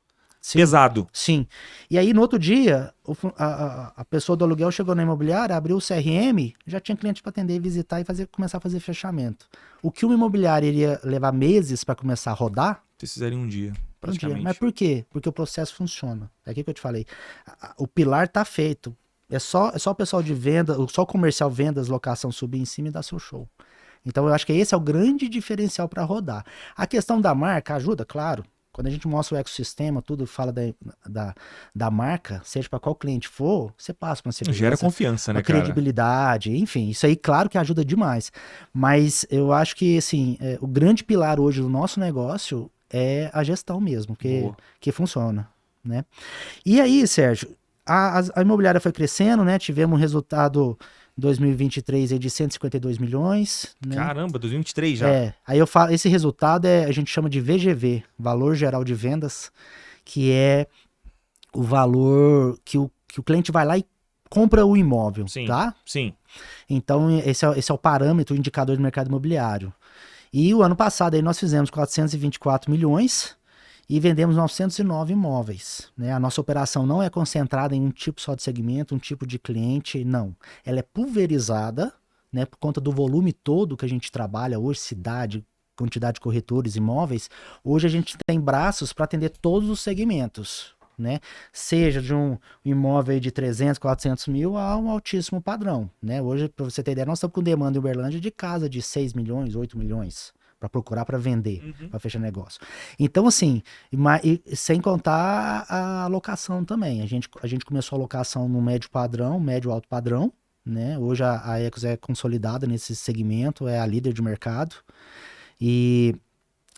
Sim, pesado. Sim. E aí, no outro dia, a pessoa do aluguel chegou na imobiliária, abriu o CRM, já tinha cliente para atender, visitar e começar a fazer fechamento. O que uma imobiliária iria levar meses para começar a rodar... Vocês fizeram em um dia, praticamente. Mas por quê? Porque o processo funciona. É aquilo que eu te falei. O pilar está feito. É só o pessoal de venda, só o comercial, vendas, locação subir em cima e dar seu show. Então, eu acho que esse é o grande diferencial para rodar. A questão da marca ajuda, claro. Quando a gente mostra o ecossistema, tudo fala da marca, seja para qual cliente for, você passa uma segurança. Gera confiança, né, cara? Credibilidade, enfim, isso aí, claro que ajuda demais. Mas eu acho que, assim, o grande pilar hoje do nosso negócio é a gestão mesmo, que funciona, né? E aí, Sérgio, a imobiliária foi crescendo, né? Tivemos um resultado 2023 aí de 152 milhões. Né? Caramba, 2023 já. Aí eu falo, esse resultado a gente chama de VGV, Valor Geral de Vendas, que é o valor que o cliente vai lá e compra o imóvel, sim, tá? Sim. Então esse é o parâmetro, o indicador do mercado imobiliário. E o ano passado aí nós fizemos 424 milhões e vendemos 909 imóveis. Né? A nossa operação não é concentrada em um tipo só de segmento, um tipo de cliente, não. Ela é pulverizada, né, por conta do volume todo que a gente trabalha hoje, cidade, quantidade de corretores, imóveis. Hoje a gente tem braços para atender todos os segmentos. Né? Seja de um imóvel de 300, 400 mil a um altíssimo padrão. Né? Hoje, para você ter ideia, nós estamos com demanda em Uberlândia de casa de 6 milhões, 8 milhões. Para procurar, para vender, para fechar negócio. Então, assim, sem contar a locação também. A gente começou a locação no médio padrão, médio alto padrão, né? Hoje a Ecos é consolidada nesse segmento, é a líder de mercado. E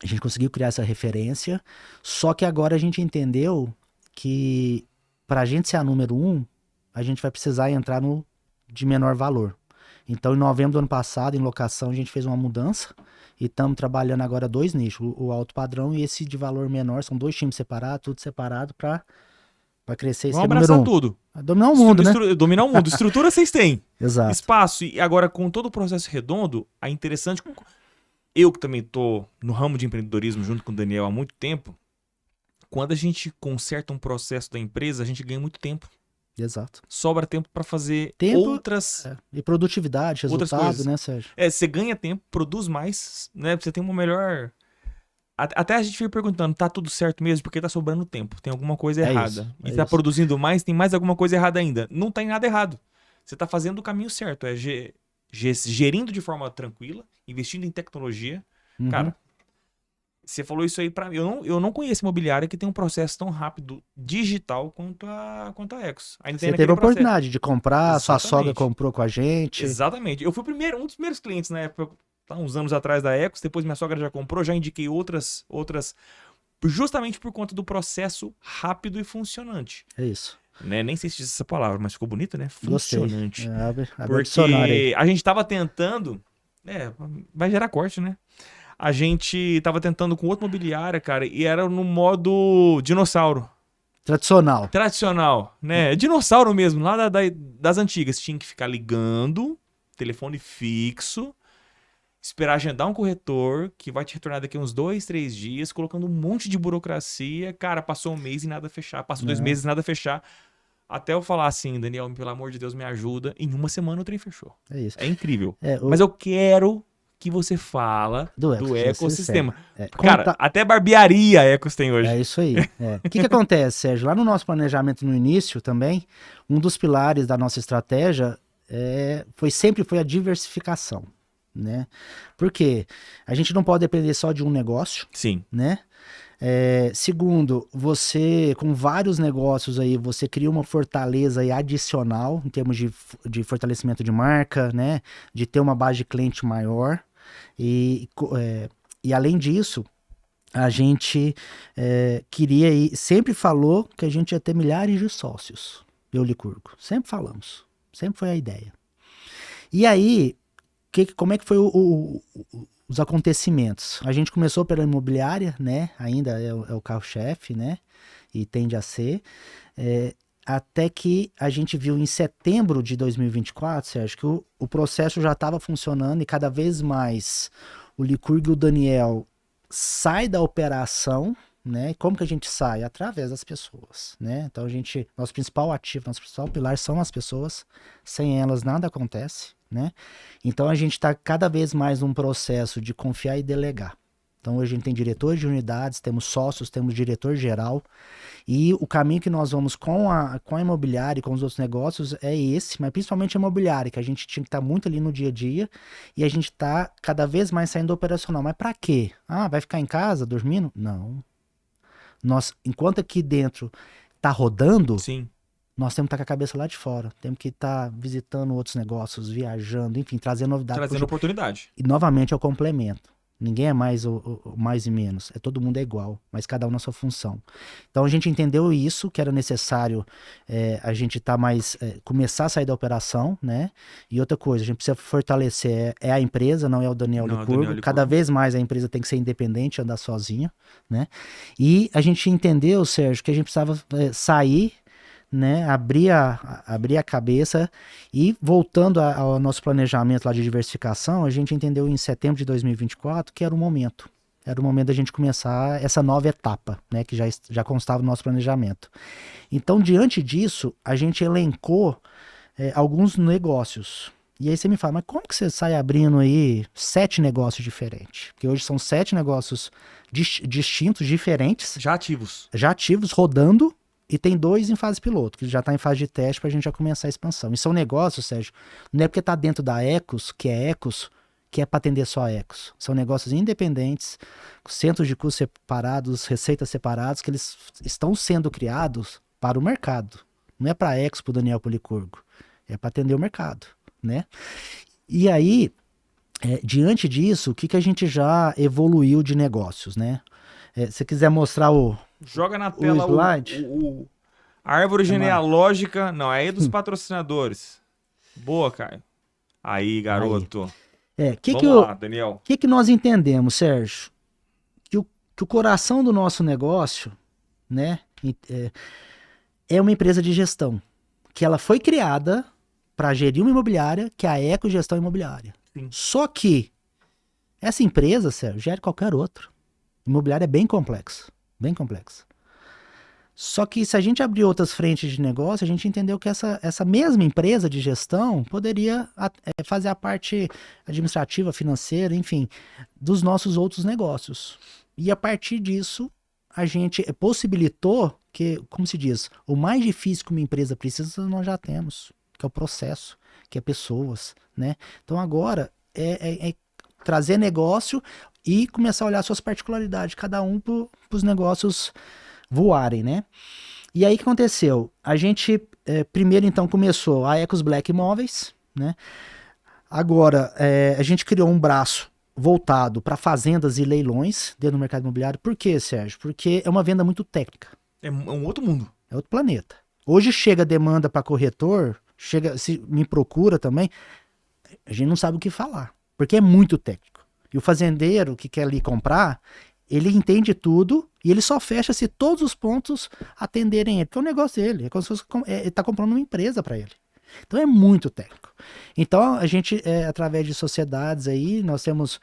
a gente conseguiu criar essa referência, só que agora a gente entendeu que para a gente ser a número 1, a gente vai precisar entrar no de menor valor. Então, em novembro do ano passado, em locação, a gente fez uma mudança e estamos trabalhando agora 2 nichos, o alto padrão e esse de valor menor. São 2 times separados, tudo separado para crescer e Vamos ser número abraçar 1. tudo. Dominar o mundo, né? Dominar o mundo. Estrutura vocês têm. Exato. Espaço. E agora, com todo o processo redondo, é interessante. Eu que também tô no ramo de empreendedorismo junto com o Daniel há muito tempo, quando a gente conserta um processo da empresa, a gente ganha muito tempo. Exato. Sobra tempo para fazer outras... E produtividade, resultado, né, Sérgio? Você ganha tempo, produz mais, né? Você tem uma melhor... Até a gente fica perguntando, tá tudo certo mesmo? Porque tá sobrando tempo, tem alguma coisa errada. E tá produzindo mais, tem mais alguma coisa errada ainda. Não tem nada errado. Você tá fazendo o caminho certo, gerindo de forma tranquila, investindo em tecnologia. Uhum. Cara, você falou isso aí pra mim. Eu não conheço imobiliária que tem um processo tão rápido digital quanto a Ecos. Ainda você teve a oportunidade de comprar, sua sogra comprou com a gente. Exatamente. Eu fui um dos primeiros clientes na época, uns anos atrás da Ecos, depois minha sogra já comprou, já indiquei outras, justamente por conta do processo rápido e funcionante. É isso. Né? Nem sei se diz essa palavra, mas ficou bonito, né? Funcionante. Abre porque a gente tava tentando... vai gerar corte, né? A gente tava tentando com outra imobiliária, cara, e era no modo dinossauro. Tradicional, né? Dinossauro mesmo, lá das antigas. Tinha que ficar ligando, telefone fixo, esperar agendar um corretor, que vai te retornar daqui a uns 2, 3 dias, colocando um monte de burocracia. Cara, passou um mês e nada fechar, passou 2 meses e nada fechar. Até eu falar assim, Daniel, pelo amor de Deus, me ajuda. Em uma semana o trem fechou. É isso. É incrível. Mas eu quero que você fala do ecossistema. Cara, até barbearia a Ecos tem hoje. É isso aí. O que acontece, Sérgio? Lá no nosso planejamento no início também, um dos pilares da nossa estratégia sempre foi a diversificação, né? Porque a gente não pode depender só de um negócio. Sim. Né? Segundo, você, com vários negócios aí, você cria uma fortaleza aí adicional em termos de fortalecimento de marca, né? De ter uma base de cliente maior. E além disso, a gente queria sempre falou que a gente ia ter milhares de sócios, eu Licurgo. Sempre falamos. Sempre foi a ideia. E aí, como é que foi os acontecimentos? A gente começou pela imobiliária, né? Ainda é o carro-chefe, né? E tende a ser. Até que a gente viu em setembro de 2024, Sérgio, que o processo já estava funcionando e cada vez mais o Licurgo e o Daniel sai da operação, né? Como que a gente sai? Através das pessoas, né? Então nosso principal ativo, nosso principal pilar são as pessoas. Sem elas nada acontece, né? Então a gente está cada vez mais num processo de confiar e delegar. Então hoje a gente tem diretores de unidades, temos sócios, temos diretor geral. E o caminho que nós vamos com a imobiliária e com os outros negócios é esse, mas principalmente a imobiliária, que a gente tinha que estar muito ali no dia a dia e a gente está cada vez mais saindo do operacional. Mas para quê? Vai ficar em casa dormindo? Não. Enquanto aqui dentro está rodando, sim, nós temos que estar com a cabeça lá de fora. Temos que estar visitando outros negócios, viajando, enfim, trazendo novidades. Trazendo oportunidade. E novamente é o complemento. Ninguém é mais o mais e menos. Todo mundo é igual, mas cada um na sua função. Então a gente entendeu isso, que era necessário a gente começar a sair da operação, né? E outra coisa, a gente precisa fortalecer a empresa, não é o Daniel Licurgo. Cada vez mais a empresa tem que ser independente, andar sozinha, né? E a gente entendeu, Sérgio, que a gente precisava sair, né, abrir a cabeça e voltando ao nosso planejamento lá de diversificação, a gente entendeu em setembro de 2024 que era o momento da gente começar essa nova etapa, né, que já constava no nosso planejamento. Então, diante disso, a gente elencou alguns negócios. E aí você me fala, mas como que você sai abrindo aí 7 negócios diferentes? Porque hoje são 7 negócios distintos, diferentes. Já ativos, rodando. E tem 2 em fase piloto, que já está em fase de teste para a gente já começar a expansão. E são negócios, Sérgio, não é porque está dentro da Ecos, que é para atender só a Ecos. São negócios independentes, centros de custos separados, receitas separadas, que eles estão sendo criados para o mercado. Não é para a Ecos, para o Daniel Licurgo. É para atender o mercado, né? E aí, Diante disso, o que a gente já evoluiu de negócios, né? Se você quiser mostrar Joga na o tela slide. a árvore É uma- genealógica. Não, aí é dos patrocinadores. Boa, Caio. Aí, garoto. Vamos lá, Daniel. O que nós entendemos, Sérgio? Que o coração do nosso negócio, né, é uma empresa de gestão, que ela foi criada para gerir uma imobiliária, que é a Ecogestão Imobiliária. Sim. Só que essa empresa, Sérgio, gera qualquer outro. Imobiliária é bem complexo, bem complexo. Só que se a gente abrir outras frentes de negócio, a gente entendeu que essa mesma empresa de gestão poderia fazer a parte administrativa, financeira, enfim, dos nossos outros negócios. E a partir disso, a gente possibilitou que, como se diz, o mais difícil que uma empresa precisa, nós já temos, que é o processo, que é pessoas, né? Então agora é trazer negócio e começar a olhar suas particularidades, cada um para os negócios voarem, né? E aí o que aconteceu? A gente primeiro então começou a Ecos Black Imóveis, né? Agora a gente criou um braço voltado para fazendas e leilões dentro do mercado imobiliário. Por quê, Sérgio? Porque é uma venda muito técnica. É um outro mundo. É outro planeta. Hoje chega demanda para corretor, se me procura também, a gente não sabe o que falar, porque é muito técnico. E o fazendeiro que quer ali comprar, ele entende tudo e ele só fecha se todos os pontos atenderem ele, porque é o negócio dele, é como se fosse, ele está comprando uma empresa para ele. Então é muito técnico. Então a gente, através de sociedades aí, nós temos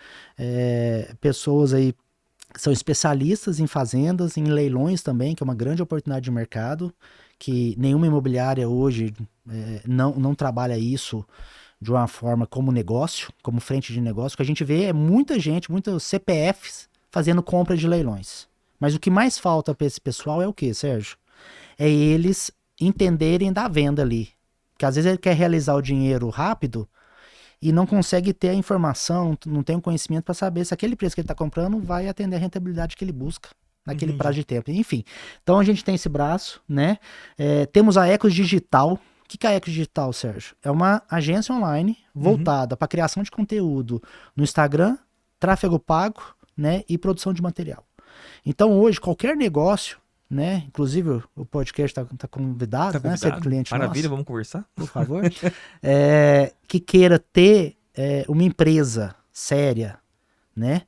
pessoas aí que são especialistas em fazendas, em leilões também, que é uma grande oportunidade de mercado, que nenhuma imobiliária hoje não trabalha isso de uma forma como negócio, como frente de negócio. O que a gente vê é muita gente, muitos CPFs fazendo compra de leilões. Mas o que mais falta para esse pessoal é o que, Sérgio? É eles entenderem da venda ali. Porque às vezes ele quer realizar o dinheiro rápido e não consegue ter a informação, não tem o conhecimento para saber se aquele preço que ele está comprando vai atender a rentabilidade que ele busca naquele prazo de tempo. Enfim, então a gente tem esse braço, né? Temos a Ecos Digital. O que é a Ecos Digital, Sérgio? É uma agência online voltada para criação de conteúdo no Instagram, tráfego pago, né, e produção de material. Então hoje qualquer negócio, né, inclusive o podcast está convidado, né, ser cliente Maravilha, nosso, vamos conversar? por favor, que queira ter uma empresa séria, né,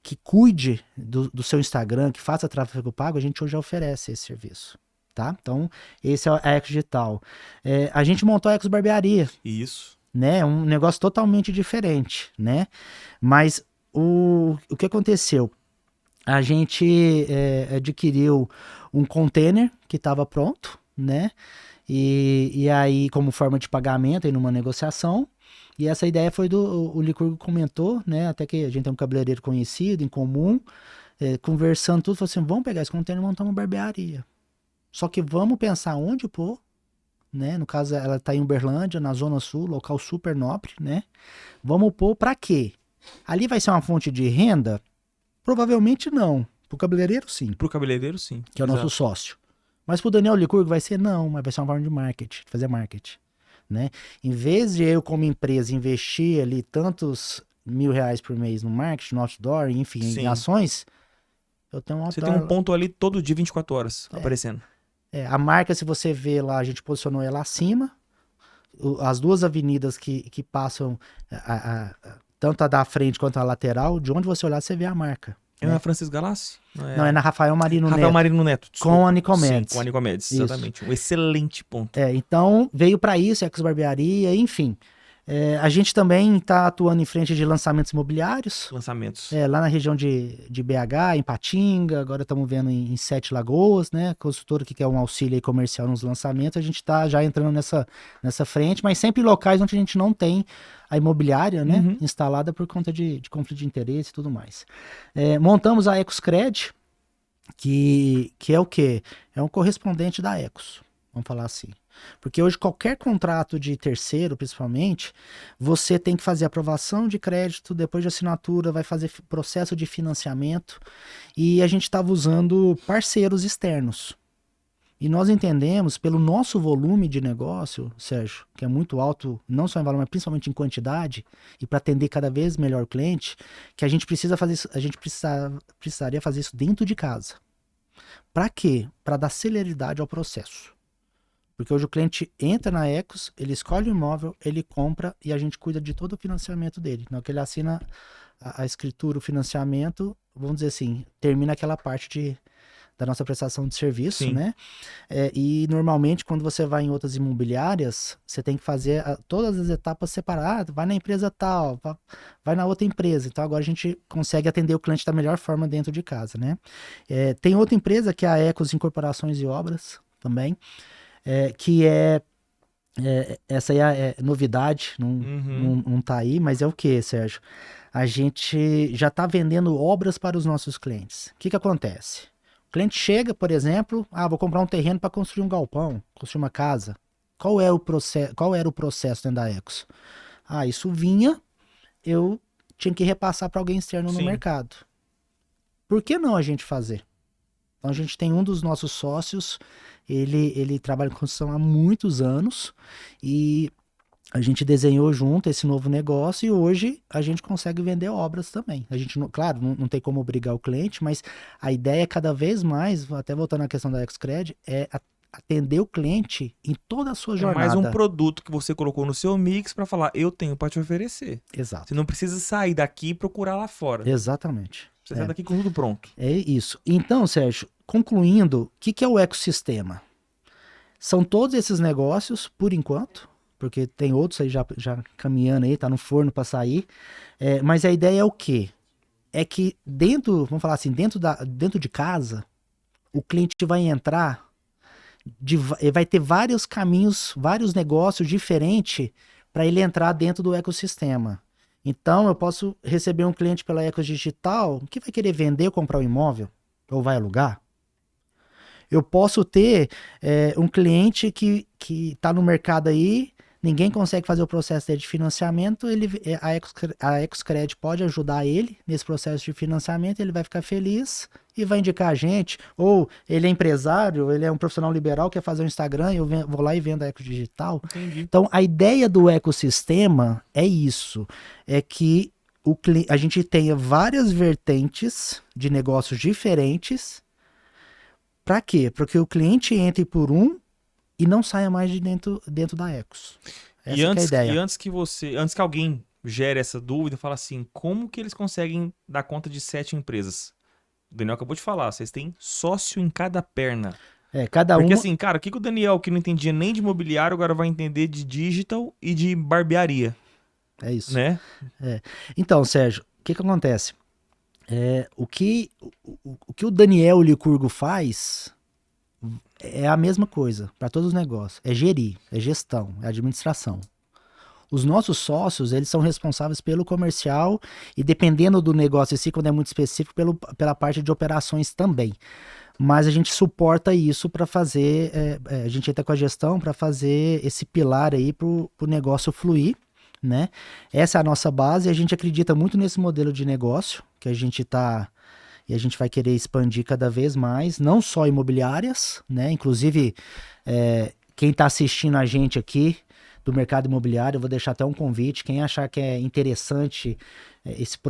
que cuide do seu Instagram, que faça tráfego pago, a gente hoje já oferece esse serviço. Tá? Então, esse é a Ecos Digital. A gente montou a Ecos Barbearia. Isso. Né? Um negócio totalmente diferente, né? Mas o que aconteceu? A gente adquiriu um container que estava pronto, né? E aí, como forma de pagamento, aí numa negociação. E essa ideia foi o Licurgo comentou, né? Até que a gente tem um cabeleireiro conhecido, em comum, conversando tudo, falou assim, vamos pegar esse container e montar uma barbearia. Só que vamos pensar onde pôr, né? No caso, ela está em Uberlândia, na Zona Sul, local super nobre, né? Vamos pôr para quê? Ali vai ser uma fonte de renda? Provavelmente não. Pro cabeleireiro, sim. Pro cabeleireiro, sim. Que é o nosso sócio. Mas pro Daniel Licurgo vai ser não, mas vai ser uma forma de marketing, fazer marketing, né? Em vez de eu, como empresa, investir ali tantos R$1.000 por mês no marketing, no outdoor, enfim, em ações, eu tenho Você tem um ponto ali todo dia, 24 horas, aparecendo. A marca, se você vê lá, a gente posicionou ela acima. As duas avenidas que passam, tanto a da frente quanto a lateral, de onde você olhar, você vê a marca. É na Francisco Galassi? Não, é na Rafael Marino Neto. Rafael Marino Neto, desculpa. Com a Nicomedes. Sim, com a Nicomedes, exatamente. Um excelente ponto. Então, veio para isso, Ecos Barbearia, enfim. A gente também está atuando em frente de lançamentos imobiliários. Lançamentos. Lá na região de BH, em Patinga, agora estamos vendo em Sete Lagoas, né? Consultora que quer um auxílio aí comercial nos lançamentos, a gente está já entrando nessa frente, mas sempre em locais onde a gente não tem a imobiliária, né? Instalada por conta de conflito de interesse e tudo mais. Montamos a Ecos Cred, que é o quê? É um correspondente da Ecos, vamos falar assim. Porque hoje qualquer contrato de terceiro, principalmente, você tem que fazer aprovação de crédito, depois de assinatura, vai fazer processo de financiamento, e a gente estava usando parceiros externos. E nós entendemos, pelo nosso volume de negócio, Sérgio, que é muito alto, não só em valor, mas principalmente em quantidade, e para atender cada vez melhor o cliente, que a gente precisa fazer isso, precisaria fazer isso dentro de casa. Para quê? Para dar celeridade ao processo. Porque hoje o cliente entra na Ecos, ele escolhe o imóvel, ele compra e a gente cuida de todo o financiamento dele. Na hora que ele assina a escritura, o financiamento, vamos dizer assim, termina aquela parte da nossa prestação de serviço, Sim. né? E normalmente quando você vai em outras imobiliárias, você tem que fazer todas as etapas separadas, vai na empresa tal, vai na outra empresa. Então agora a gente consegue atender o cliente da melhor forma dentro de casa, né? Tem outra empresa que é a Ecos Incorporações e Obras também, que essa aí é novidade, não tá aí, mas é o que, Sérgio? A gente já está vendendo obras para os nossos clientes. O que acontece? O cliente chega, por exemplo, vou comprar um terreno para construir um galpão, construir uma casa. Qual era o processo dentro da Ecos? Isso vinha, eu tinha que repassar para alguém externo no mercado. Por que não a gente fazer? Então a gente tem um dos nossos sócios, ele trabalha com construção há muitos anos e a gente desenhou junto esse novo negócio e hoje a gente consegue vender obras também. A gente, claro, não tem como obrigar o cliente, mas a ideia é cada vez mais, até voltando à questão da ExCred, é atender o cliente em toda a sua jornada. É mais um produto que você colocou no seu mix para falar, eu tenho para te oferecer. Exato. Você não precisa sair daqui e procurar lá fora. Exatamente. Você sai daqui com tudo pronto. É isso. Então, Sérgio, concluindo, o que é o ecossistema? São todos esses negócios, por enquanto, porque tem outros aí já caminhando aí, tá no forno para sair. Mas a ideia é o quê? É que vamos falar assim, dentro de casa, o cliente vai entrar, vai ter vários caminhos, vários negócios diferentes para ele entrar dentro do ecossistema. Então, eu posso receber um cliente pela Ecos Digital que vai querer vender ou comprar um imóvel, ou vai alugar. Eu posso ter um cliente que está no mercado aí, ninguém consegue fazer o processo dele de financiamento, a ExCred pode ajudar ele nesse processo de financiamento, ele vai ficar feliz e vai indicar a gente. Ou ele é empresário, ele é um profissional liberal, quer fazer um Instagram, eu vou lá e vendo a Ecos Digital. Entendi. Então, a ideia do ecossistema é isso, é que a gente tenha várias vertentes de negócios diferentes. Para quê? Para que o cliente entre por e não saia mais de dentro da Ecos. Essa é a ideia. E antes que alguém gere essa dúvida, fala assim, como que eles conseguem dar conta de 7 empresas? O Daniel acabou de falar, vocês têm sócio em cada perna. Porque assim, cara, o que o Daniel, que não entendia nem de imobiliário, agora vai entender de digital e de barbearia? É isso. Né? Então, Sérgio, o que acontece? O que o Daniel Licurgo faz é a mesma coisa para todos os negócios. É gerir, é gestão, é administração. Os nossos sócios, eles são responsáveis pelo comercial e dependendo do negócio em si, quando é muito específico, pela parte de operações também. Mas a gente suporta isso para fazer, a gente entra com a gestão para fazer esse pilar aí para o negócio fluir, né? Essa é a nossa base e a gente acredita muito nesse modelo de negócio que a gente está e a gente vai querer expandir cada vez mais, não só imobiliárias, né? Inclusive, quem está assistindo a gente aqui do mercado imobiliário, eu vou deixar até um convite, quem achar que é interessante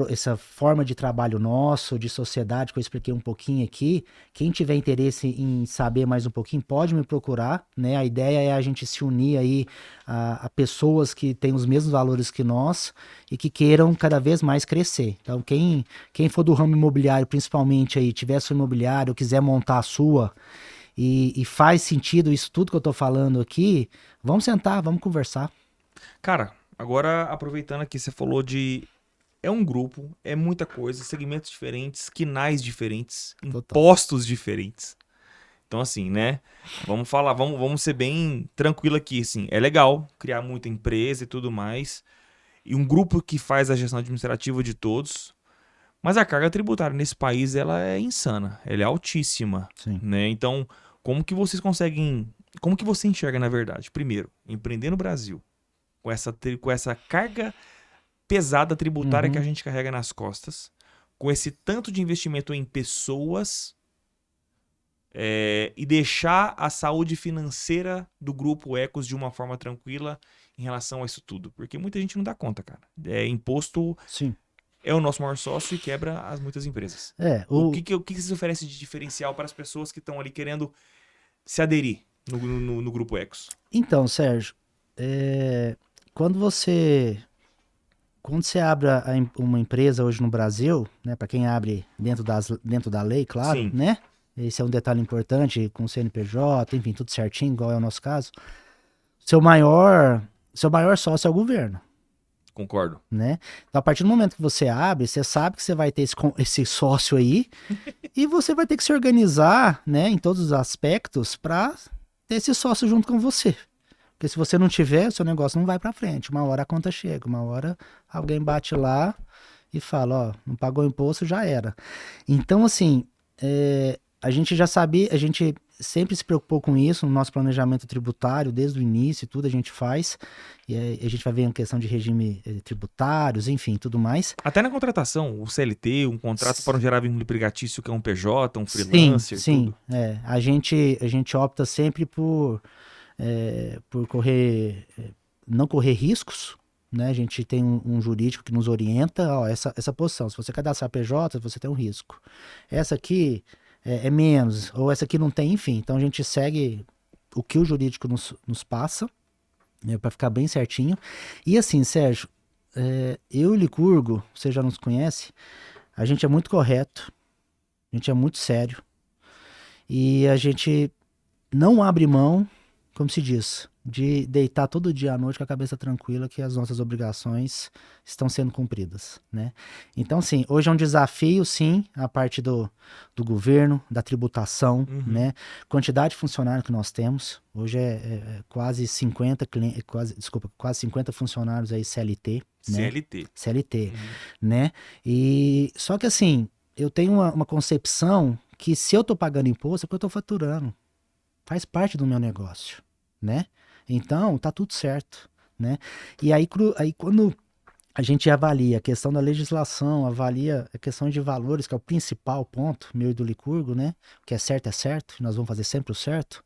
essa forma de trabalho nosso, de sociedade, que eu expliquei um pouquinho aqui, quem tiver interesse em saber mais um pouquinho, pode me procurar, né? A ideia é a gente se unir aí a pessoas que têm os mesmos valores que nós e que queiram cada vez mais crescer. Então, quem for do ramo imobiliário, principalmente aí, tiver sua imobiliária ou quiser montar a sua, e faz sentido isso tudo que eu tô falando aqui, vamos sentar, vamos conversar. Cara, agora aproveitando que você falou é um grupo, é muita coisa, segmentos diferentes, quinais diferentes, impostos diferentes. Então assim, né? Vamos falar, vamos ser bem tranquilo aqui, assim. É legal criar muita empresa e tudo mais, e um grupo que faz a gestão administrativa de todos. Mas a carga tributária nesse país, ela é insana, ela é altíssima. Sim. Né? Então, como que vocês conseguem... Como que você enxerga, na verdade? Primeiro, empreender no Brasil, com essa carga pesada tributária que a gente carrega nas costas, com esse tanto de investimento em pessoas, e deixar a saúde financeira do Grupo Ecos de uma forma tranquila em relação a isso tudo? Porque muita gente não dá conta, cara. Imposto Sim. é o nosso maior sócio e quebra muitas empresas. O que vocês oferecem de diferencial para as pessoas que estão ali querendo se aderir no Grupo Ecos? Então, Sérgio, quando você abre uma empresa hoje no Brasil, né, para quem abre dentro da lei, claro, Sim. né? Esse é um detalhe importante, com CNPJ, enfim, tudo certinho, igual é o nosso caso. Seu maior sócio é o governo. Concordo. Né? Então, a partir do momento que você abre, você sabe que você vai ter esse sócio aí e você vai ter que se organizar, né, em todos os aspectos para ter esse sócio junto com você. Porque se você não tiver, o seu negócio não vai para frente. Uma hora a conta chega, uma hora alguém bate lá e fala, ó, não pagou imposto, já era. Então, assim, a gente já sabia, a gente sempre se preocupou com isso no nosso planejamento tributário, desde o início, tudo a gente faz. E a gente vai ver em questão de regime tributários, enfim, tudo mais. Até na contratação, o CLT, um contrato para não gerar vínculo empregatício, que é um PJ, um freelancer, sim, tudo. A gente opta sempre por não correr riscos, né? A gente tem um jurídico que nos orienta, ó, essa posição, se você cadastrar PJ, você tem um risco. Essa aqui é menos, ou essa aqui não tem, enfim. Então a gente segue o que o jurídico nos passa, né, para ficar bem certinho. E assim, Sérgio, eu e Licurgo, você já nos conhece, a gente é muito correto, a gente é muito sério, e a gente não abre mão, como se diz, de deitar todo dia à noite com a cabeça tranquila que as nossas obrigações estão sendo cumpridas, né? Então, sim, hoje é um desafio, sim, a parte do governo, da tributação, né? Quantidade de funcionários que nós temos, hoje é quase 50 quase 50 funcionários aí CLT, né? CLT, né? E só que assim, eu tenho uma concepção que se eu tô pagando imposto é porque eu tô faturando. Faz parte do meu negócio, né? Então, tá tudo certo, né? E aí quando a gente avalia a questão da legislação, avalia a questão de valores, que é o principal ponto, meu e do Licurgo, né? O que é certo, e nós vamos fazer sempre o certo.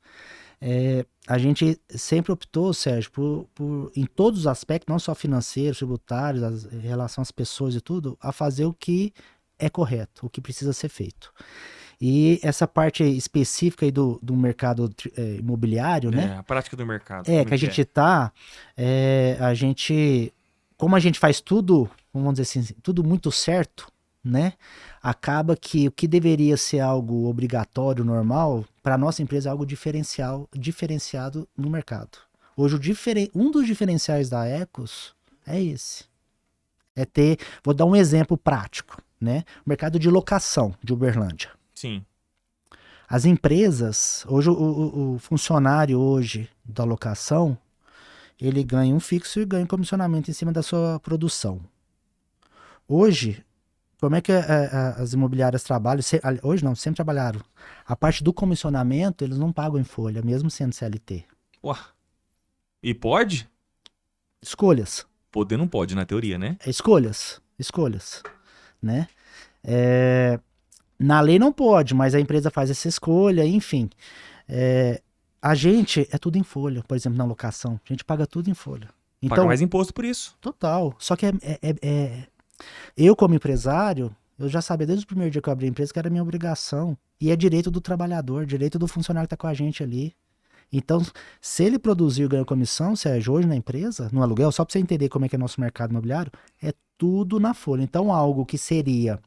A gente sempre optou, Sérgio, por em todos os aspectos, não só financeiros, tributários, em relação às pessoas e tudo, a fazer o que é correto, o que precisa ser feito. E essa parte específica aí do mercado imobiliário, né? A prática do mercado. Que a gente tá, como a gente faz tudo, vamos dizer assim, tudo muito certo, né? Acaba que o que deveria ser algo obrigatório, normal, para nossa empresa é algo diferenciado no mercado. Hoje, um dos diferenciais da Ecos é esse. Vou dar um exemplo prático, né? O mercado de locação de Uberlândia. Sim. As empresas, hoje o funcionário hoje da locação, ele ganha um fixo e ganha um comissionamento em cima da sua produção. Hoje, como é que as imobiliárias trabalham? Hoje não, sempre trabalharam. A parte do comissionamento, eles não pagam em folha, mesmo sendo CLT. Ué. E pode? Escolhas. Poder não pode, na teoria, né? Escolhas, né? Na lei não pode, mas a empresa faz essa escolha, enfim. A gente é tudo em folha, por exemplo, na locação. A gente paga tudo em folha. Então, paga mais imposto por isso. Total. Só que eu, como empresário, eu já sabia desde o primeiro dia que eu abri a empresa que era minha obrigação. E é direito do trabalhador, direito do funcionário que está com a gente ali. Então, se ele produzir e ganhar comissão, Sérgio, hoje na empresa, no aluguel, só para você entender como é que é nosso mercado imobiliário, é tudo na folha. Então, algo que seria...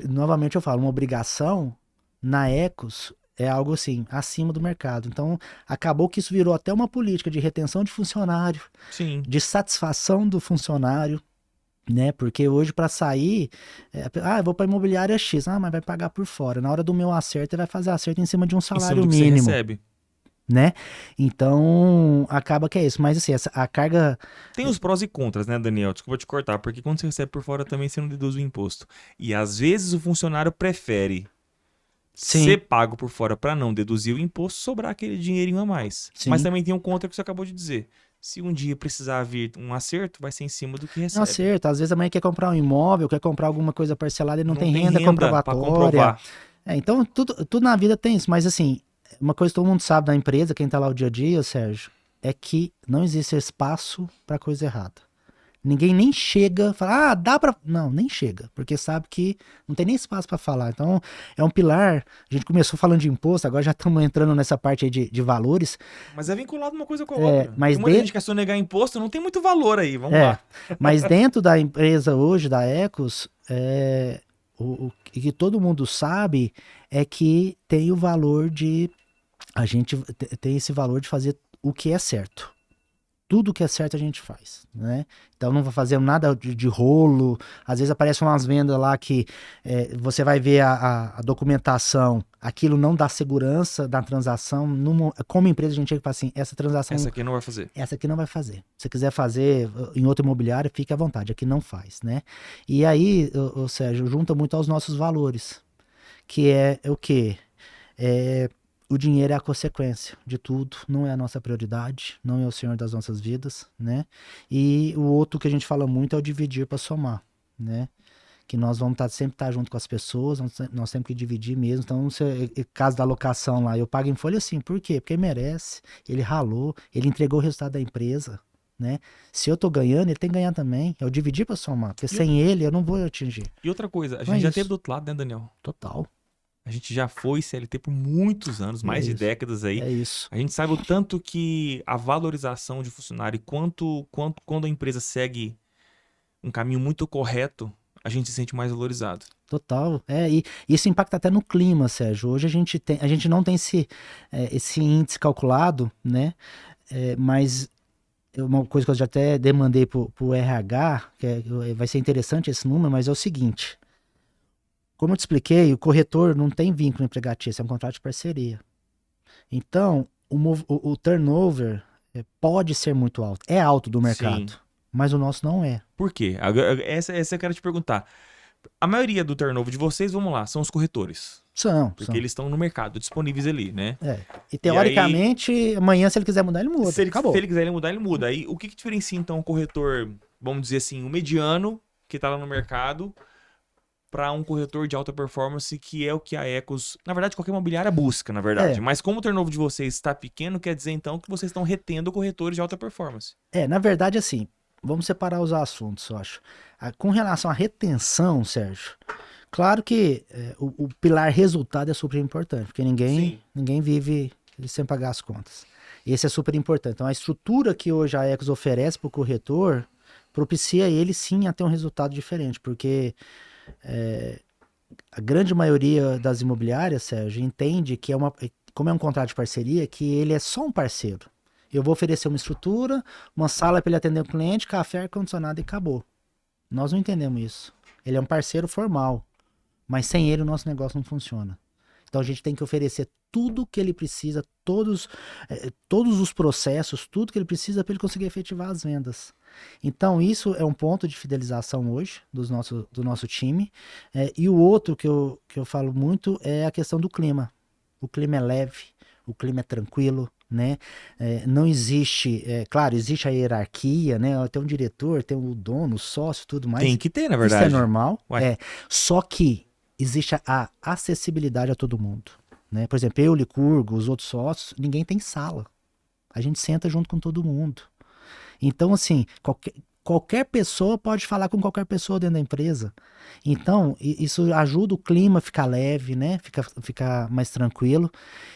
novamente eu falo, uma obrigação na Ecos é algo assim, acima do mercado. Então, acabou que isso virou até uma política de retenção de funcionário, sim, de satisfação do funcionário, né? Porque hoje para sair, eu vou para imobiliária X, mas vai pagar por fora. Na hora do meu acerto, ele vai fazer acerto em cima de um salário mínimo. Que você recebe. Né? Então, acaba que é isso. Mas assim, a carga... Tem os prós e contras, né, Daniel? Desculpa te cortar, porque quando você recebe por fora também você não deduz o imposto. E às vezes o funcionário prefere ser pago por fora para não deduzir o imposto, sobrar aquele dinheirinho a mais. Sim. Mas também tem um contra que você acabou de dizer. Se um dia precisar vir um acerto, vai ser em cima do que recebe. Um acerto. Às vezes a mãe quer comprar um imóvel, quer comprar alguma coisa parcelada e não tem renda comprobatória. Então, tudo na vida tem isso, mas assim, uma coisa que todo mundo sabe da empresa, quem tá lá o dia a dia, Sérgio, é que não existe espaço pra coisa errada. Ninguém nem chega, fala, dá pra. Não, nem chega, porque sabe que não tem nem espaço pra falar. Então, é um pilar. A gente começou falando de imposto, agora já estamos entrando nessa parte aí de valores. Mas é vinculado uma coisa com a outra. Mas Tem muita gente que quer sonegar imposto, não tem muito valor aí, vamos lá. Mas dentro da empresa hoje, da Ecos, o que todo mundo sabe é que tem o valor de. A gente tem esse valor de fazer o que é certo. Tudo que é certo a gente faz, né? Então não vou fazer nada de rolo. Às vezes aparecem umas vendas lá que você vai ver a documentação, aquilo não dá segurança da transação. Como empresa a gente chega e fala assim, essa transação... Essa aqui não vai fazer. Essa aqui não vai fazer. Se você quiser fazer em outra imobiliária, fique à vontade. Aqui não faz, né? E aí, o Sérgio, junta muito aos nossos valores, que é o quê? O dinheiro é a consequência de tudo, não é a nossa prioridade, não é o Senhor das nossas vidas, né? E o outro que a gente fala muito é o dividir para somar, né? Que nós vamos sempre estar junto com as pessoas, nós temos que dividir mesmo. Então, caso da locação lá, eu pago em folha assim, por quê? Porque ele merece, ele ralou, ele entregou o resultado da empresa, né? Se eu tô ganhando, ele tem que ganhar também. É o dividir para somar, porque sem ele eu não vou atingir. E outra coisa, a gente já teve do outro lado, né, Daniel? Total. A gente já foi CLT por muitos anos, mais de décadas aí. É isso. A gente sabe o tanto que a valorização de funcionário e quando a empresa segue um caminho muito correto, a gente se sente mais valorizado. Total. E isso impacta até no clima, Sérgio. Hoje a gente não tem esse calculado, né? Mas uma coisa que eu já até demandei pro RH, vai ser interessante esse número, mas é o seguinte. Como eu te expliquei, o corretor não tem vínculo empregatício, é um contrato de parceria. Então, o turnover pode ser muito alto. É alto do mercado, mas o nosso não é. Por quê? Essa eu quero te perguntar. A maioria do turnover de vocês, vamos lá, são os corretores. Porque eles estão no mercado, disponíveis ali, né? E teoricamente, aí, amanhã, se ele quiser mudar, ele muda. Se ele quiser mudar, ele muda. Aí, o que diferencia, então, o corretor, vamos dizer assim, o mediano, que está lá no mercado, para um corretor de alta performance, que é o que a Ecos, na verdade, qualquer imobiliária busca, na verdade. Mas como o turnover de vocês está pequeno, quer dizer, então, que vocês estão retendo corretores de alta performance. Na verdade, assim, vamos separar os assuntos, eu acho. Com relação à retenção, Sérgio, claro que o pilar resultado é super importante, porque ninguém vive sem pagar as contas. Esse é super importante. Então, a estrutura que hoje a Ecos oferece para o corretor propicia ele, sim, a ter um resultado diferente, porque a grande maioria das imobiliárias, Sérgio, entende que como é um contrato de parceria, que ele é só um parceiro. Eu vou oferecer uma estrutura, uma sala para ele atender o cliente, café, ar-condicionado e acabou. Nós não entendemos isso. Ele é um parceiro formal, mas sem ele o nosso negócio não funciona. Então a gente tem que oferecer tudo que ele precisa, todos os processos, tudo que ele precisa para ele conseguir efetivar as vendas. Então isso é um ponto de fidelização hoje do nosso time. E o outro que eu falo muito é a questão do clima. O clima é leve, o clima é tranquilo, né? Não existe, claro, existe a hierarquia, né? Tem um diretor, tem o dono, o sócio, tudo mais. Tem que ter, na verdade. Isso é normal. Só que existe a acessibilidade a todo mundo, né? Por exemplo, eu, Licurgo, os outros sócios, ninguém tem sala. A gente senta junto com todo mundo. Então, assim, qualquer pessoa pode falar com qualquer pessoa dentro da empresa. Então, isso ajuda o clima a ficar leve, né? Ficar mais tranquilo.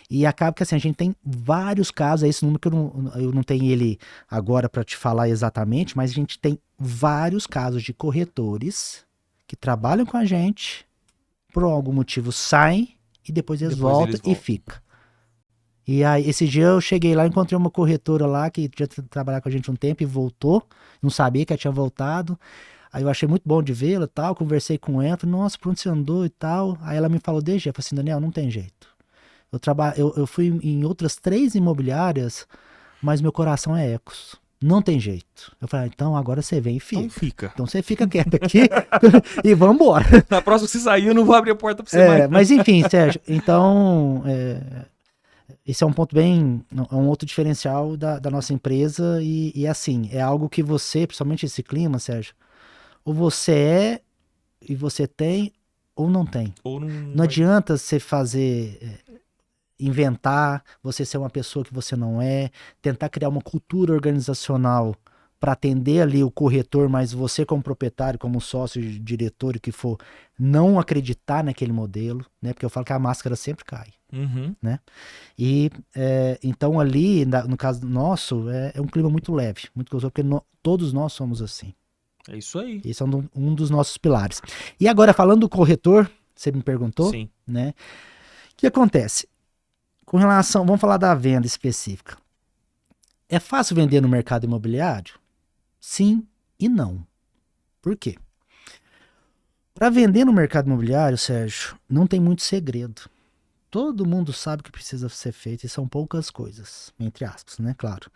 E acaba que assim, a gente tem vários casos, é esse número que eu não tenho ele agora para te falar exatamente, mas a gente tem vários casos de corretores que trabalham com a gente, por algum motivo saem e depois eles voltam e ficam. E aí, esse dia eu cheguei lá, encontrei uma corretora lá que já trabalhava com a gente um tempo e voltou. Não sabia que ela tinha voltado. Aí eu achei muito bom de vê-la e tal, conversei com ela, falei, nossa, por onde você andou e tal? Aí ela me falou, desde, eu falei assim, Daniel, não tem jeito. Eu fui em outras 3 imobiliárias, mas meu coração é Ecos. Não tem jeito. Eu falei, então agora você vem e fica. Então fica. Então você fica quieto aqui e vambora. Na próxima que você sair, eu não vou abrir a porta pra você mais. Mas enfim, Sérgio, então... esse é um ponto é um outro diferencial da nossa empresa e assim, é algo que você, principalmente esse clima, Sérgio, ou você e você tem, ou não tem. Ou não, Não adianta você fazer, inventar, você ser uma pessoa que você não é, tentar criar uma cultura organizacional para atender ali o corretor, mas você como proprietário, como sócio, diretor, o que for, não acreditar naquele modelo, né? Porque eu falo que a máscara sempre cai. Uhum. E então ali, no caso nosso, é um clima muito leve, muito gostoso, porque todos nós somos assim. É isso aí. Esse é um dos nossos pilares. E agora, falando do corretor, você me perguntou, Sim. né? O que acontece? Com relação, vamos falar da venda específica. É fácil vender no mercado imobiliário? Sim e não. Por quê? Para vender no mercado imobiliário, Sérgio, não tem muito segredo. Todo mundo sabe o que precisa ser feito e são poucas coisas, entre aspas, né? Claro.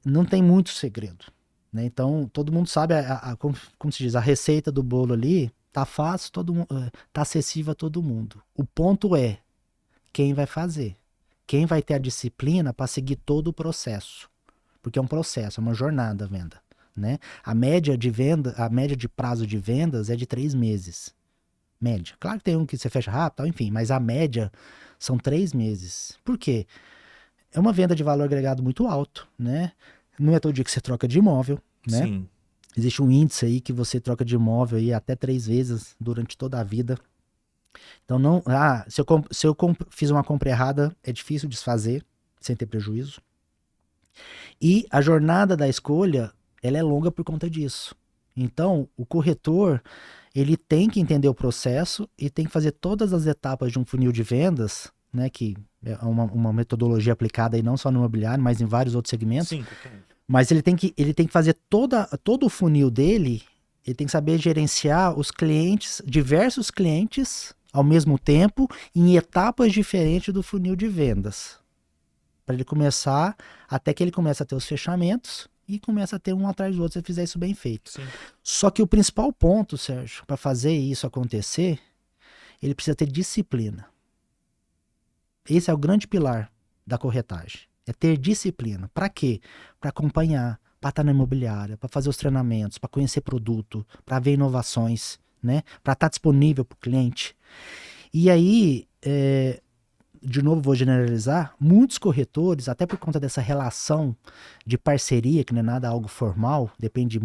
Não tem muito segredo, né? Então, todo mundo sabe, como se diz, a receita do bolo ali tá fácil, tá acessível a todo mundo. O ponto é quem vai fazer, quem vai ter a disciplina para seguir todo o processo, porque é um processo, é uma jornada a venda, né? A média de prazo de vendas é de 3 meses. Média. Claro que tem um que você fecha rápido, enfim, mas a média são 3 meses. Por quê? É uma venda de valor agregado muito alto, né? Não é todo dia que você troca de imóvel, né? Sim. Existe um índice aí que você troca de imóvel aí até 3 vezes durante toda a vida. Então não, se eu fiz uma compra errada, é difícil desfazer sem ter prejuízo. E a jornada da escolha, ela é longa por conta disso. Então, o corretor, ele tem que entender o processo e tem que fazer todas as etapas de um funil de vendas, né, que é uma metodologia aplicada aí não só no imobiliário, mas em vários outros segmentos. Sim, totalmente. Mas ele tem que fazer todo o funil dele, ele tem que saber gerenciar os clientes, diversos clientes, ao mesmo tempo, em etapas diferentes do funil de vendas. Para ele começar, até que ele comece a ter os fechamentos e começa a ter um atrás do outro se ele fizer isso bem feito. Sim. Só que o principal ponto, Sérgio, para fazer isso acontecer, ele precisa ter disciplina. Esse é o grande pilar da corretagem. É ter disciplina. Para quê? Para acompanhar, para estar na imobiliária, para fazer os treinamentos, para conhecer produto, para ver inovações, né? Para estar disponível para o cliente. E aí, de novo vou generalizar, muitos corretores, até por conta dessa relação de parceria, que não é nada algo formal, depende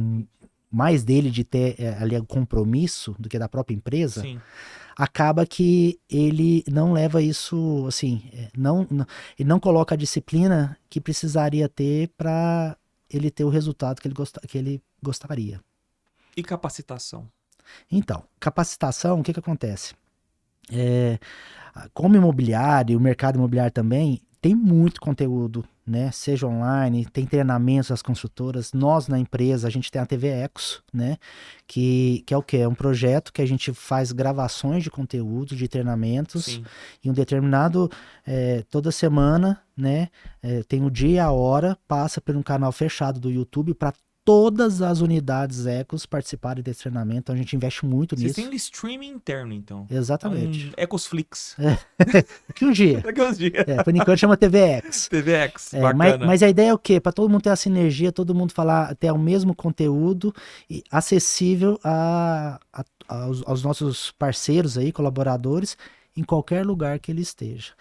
mais dele de ter ali o compromisso do que da própria empresa, Sim. acaba que ele não leva isso, assim, ele não coloca a disciplina que precisaria ter para ele ter o resultado que ele gostaria. E capacitação? Então, capacitação, o que acontece? Como imobiliário, o mercado imobiliário também, tem muito conteúdo, né? Seja online, tem treinamentos das construtoras. Nós, na empresa, a gente tem a TV Ecos, né? Que é o quê? É um projeto que a gente faz gravações de conteúdo, de treinamentos. Sim. E um determinado, toda semana, né? Tem o dia e a hora, passa por um canal fechado do YouTube para todas as unidades Ecos participarem desse treinamento. Então a gente investe muito Vocês nisso. têm um streaming interno, então. Exatamente. Ecosflix. Daqui um dia. Daqui uns dias. Por enquanto chama TV X. TVX, bacana. Mas a ideia é o quê? Para todo mundo ter a sinergia, todo mundo ter o mesmo conteúdo e acessível aos nossos parceiros aí, colaboradores, em qualquer lugar que ele esteja.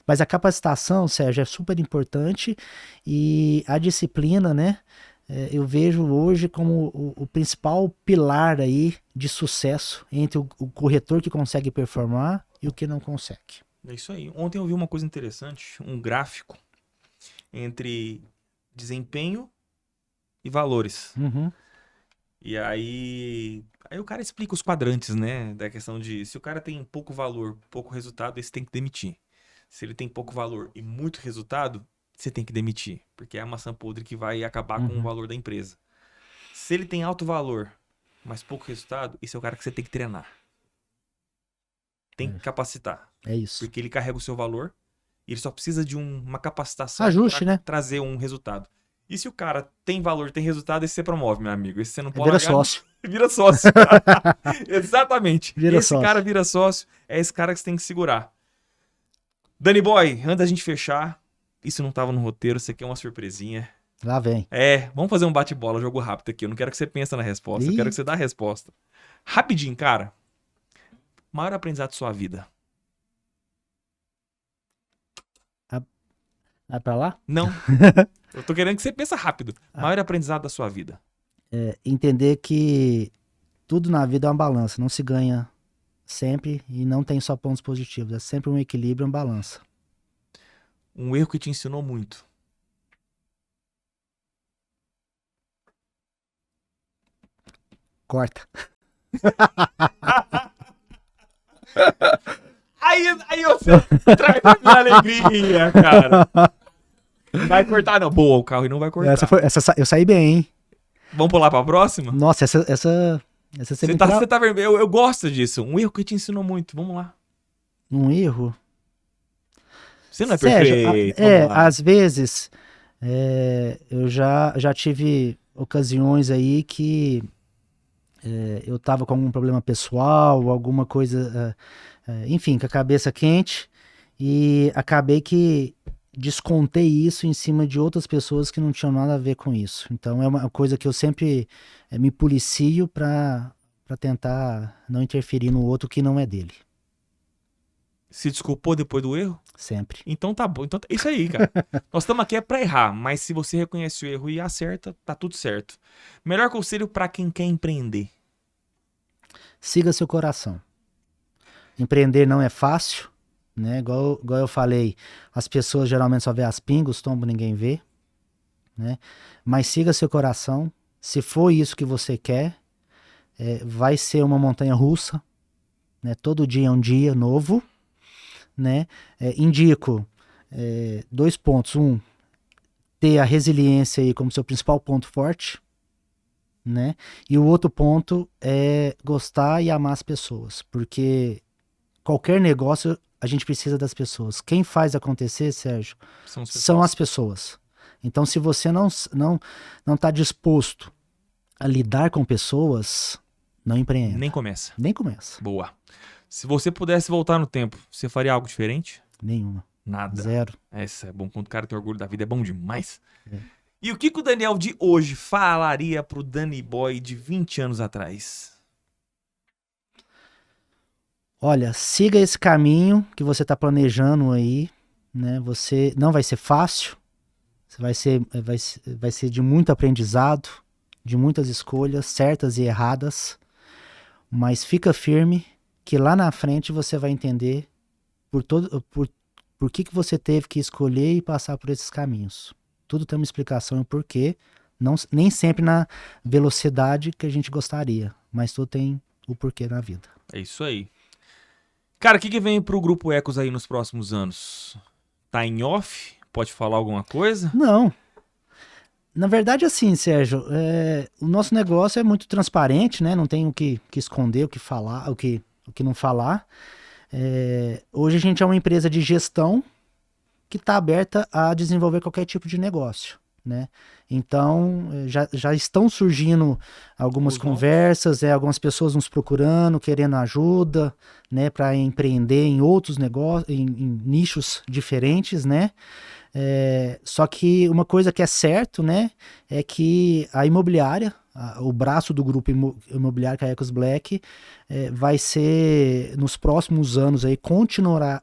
Mas a capacitação, Sérgio, é super importante e a disciplina, né? Eu vejo hoje como o principal pilar aí de sucesso entre o corretor que consegue performar e o que não consegue. É isso aí. Ontem eu vi uma coisa interessante, um gráfico entre desempenho e valores. Uhum. E aí o cara explica os quadrantes, né? Da questão de se o cara tem pouco valor, pouco resultado, esse tem que demitir. Se ele tem pouco valor e muito resultado, você tem que demitir, porque é a maçã podre que vai acabar com o valor da empresa. Se ele tem alto valor, mas pouco resultado, esse é o cara que você tem que treinar. Tem que capacitar. É isso. Porque ele carrega o seu valor e ele só precisa de uma capacitação Ajuste, para né? trazer um resultado. E se o cara tem valor, tem resultado, esse você promove, meu amigo. Esse você não pode Vira largar. sócio. Vira sócio. Exatamente. Vira esse sócio. cara vira sócio, é esse cara que você tem que segurar. Danny Boy, antes da gente fechar, isso não tava no roteiro, isso aqui é uma surpresinha. Lá vem. Vamos fazer um bate-bola, jogo rápido aqui. Eu não quero que você pense na resposta, eu quero que você dê a resposta. Rapidinho, cara. Maior aprendizado da sua vida. Vai pra lá? Não. Eu tô querendo que você pense rápido. Maior aprendizado da sua vida. Entender que tudo na vida é uma balança. Não se ganha sempre e não tem só pontos positivos. É sempre um equilíbrio, uma balança. Um erro que te ensinou muito. Corta. Aí você traz a minha alegria, cara. Não vai cortar, não. Boa, o carro não vai cortar. Eu saí bem, hein? Vamos pular pra próxima? Nossa, essa você me Você tá vermelho. Eu gosto disso. Um erro que te ensinou muito. Vamos lá. Um erro? Você não é Sérgio, perfeito. Vamos lá. às vezes eu já tive ocasiões aí que eu tava com algum problema pessoal, alguma coisa, enfim, com a cabeça quente, e acabei que descontei isso em cima de outras pessoas que não tinham nada a ver com isso. Então é uma coisa que eu sempre me policio para tentar não interferir no outro que não é dele. Se desculpou depois do erro? Sempre. Então tá bom. Então é isso aí, cara. Nós estamos aqui pra errar, mas se você reconhece o erro e acerta, tá tudo certo. Melhor conselho pra quem quer empreender. Siga seu coração. Empreender não é fácil, né? Igual eu falei, as pessoas geralmente só vê as pingas, os tombos ninguém vê, né? Mas siga seu coração. Se for isso que você quer, vai ser uma montanha russa, né? Todo dia é um dia novo, né? Indico 2 pontos. Ter a resiliência aí como seu principal ponto forte, né? E o outro ponto é gostar e amar as pessoas, porque qualquer negócio a gente precisa das pessoas. Quem faz acontecer, Sérgio, são as pessoas. Então, se você não tá disposto a lidar com pessoas, não empreenda. Nem começa. Nem começa. Boa. Se você pudesse voltar no tempo, você faria algo diferente? Nenhuma. Nada. Zero. Essa é bom. Quando o cara tem orgulho da vida, é bom demais. E o que o Daniel de hoje falaria pro Danny Boy de 20 anos atrás? Olha, siga esse caminho que você está planejando aí, né? Você não vai ser fácil, vai ser de muito aprendizado, de muitas escolhas certas e erradas, mas fica firme que lá na frente você vai entender por que você teve que escolher e passar por esses caminhos. Tudo tem uma explicação e um porquê, nem sempre na velocidade que a gente gostaria, mas tudo tem o porquê na vida. É isso aí. Cara, o que vem pro Grupo Ecos aí nos próximos anos? Tá em off? Pode falar alguma coisa? Não. Na verdade, assim, Sérgio, o nosso negócio é muito transparente, né? Não tem o que esconder, o que falar, o que não falar. Hoje a gente é uma empresa de gestão que está aberta a desenvolver qualquer tipo de negócio, né? Então, já estão surgindo algumas conversas, algumas pessoas nos procurando, querendo ajuda, né, para empreender em outros negócios, em nichos diferentes, né? Só que uma coisa que é certo, né, é que a imobiliária, o braço do grupo imobiliário, que é a Ecos Black, vai ser, nos próximos anos, aí, continuará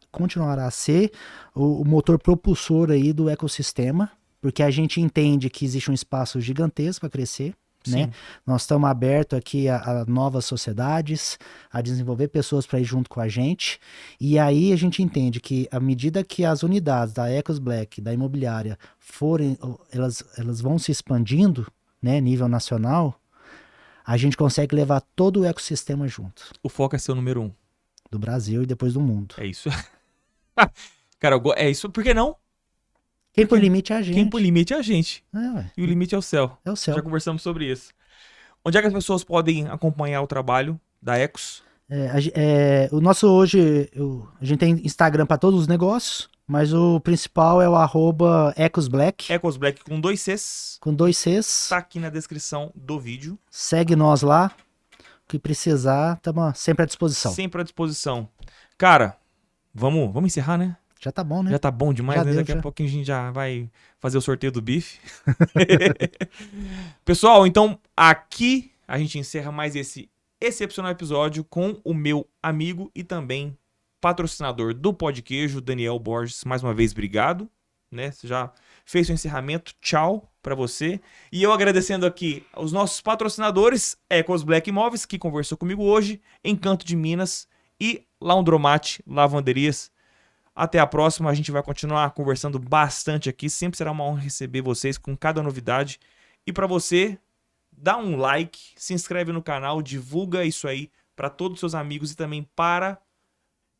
a ser o motor propulsor aí do ecossistema, porque a gente entende que existe um espaço gigantesco para crescer, né? Nós estamos abertos aqui a novas sociedades, a desenvolver pessoas para ir junto com a gente, e aí a gente entende que à medida que as unidades da Ecos Black, da imobiliária, elas vão se expandindo, né, nível nacional, a gente consegue levar todo o ecossistema junto. O foco é ser o número 1. Do Brasil e depois do mundo. É isso. Cara, é isso. Por que não? Quem põe limite é a gente. Quem põe limite é a gente. Ué. E o limite é o céu. É o céu. Já conversamos sobre isso. Onde é que as pessoas podem acompanhar o trabalho da Ecos? O nosso hoje, a gente tem Instagram para todos os negócios, mas o principal é o @EcosBlack. EcosBlack com 2 Cs. Com 2 Cs. Tá aqui na descrição do vídeo. Segue nós lá. O que precisar, estamos sempre à disposição. Sempre à disposição. Cara, vamos encerrar, né? Já tá bom, né? Já tá bom demais, Já né? deu, Daqui já. a pouquinho a gente já vai fazer o sorteio do bife. Pessoal, então aqui a gente encerra mais esse excepcional episódio com o meu amigo e também patrocinador do Pó de Queijo, Daniel Borges. Mais uma vez, obrigado, né? Você já fez o encerramento. Tchau para você. E eu agradecendo aqui aos nossos patrocinadores, Ecos Black Imóveis, que conversou comigo hoje, Encanto de Minas e Laundromat Lavanderias. Até a próxima, a gente vai continuar conversando bastante aqui. Sempre será uma honra receber vocês com cada novidade. E para você, dá um like, se inscreve no canal, divulga isso aí para todos os seus amigos e também para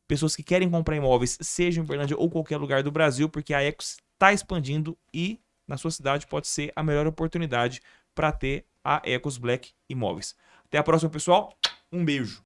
pessoas que querem comprar imóveis, seja em Uberlândia ou qualquer lugar do Brasil, porque a Ecos está expandindo e na sua cidade pode ser a melhor oportunidade para ter a Ecos Black Imóveis. Até a próxima, pessoal. Um beijo.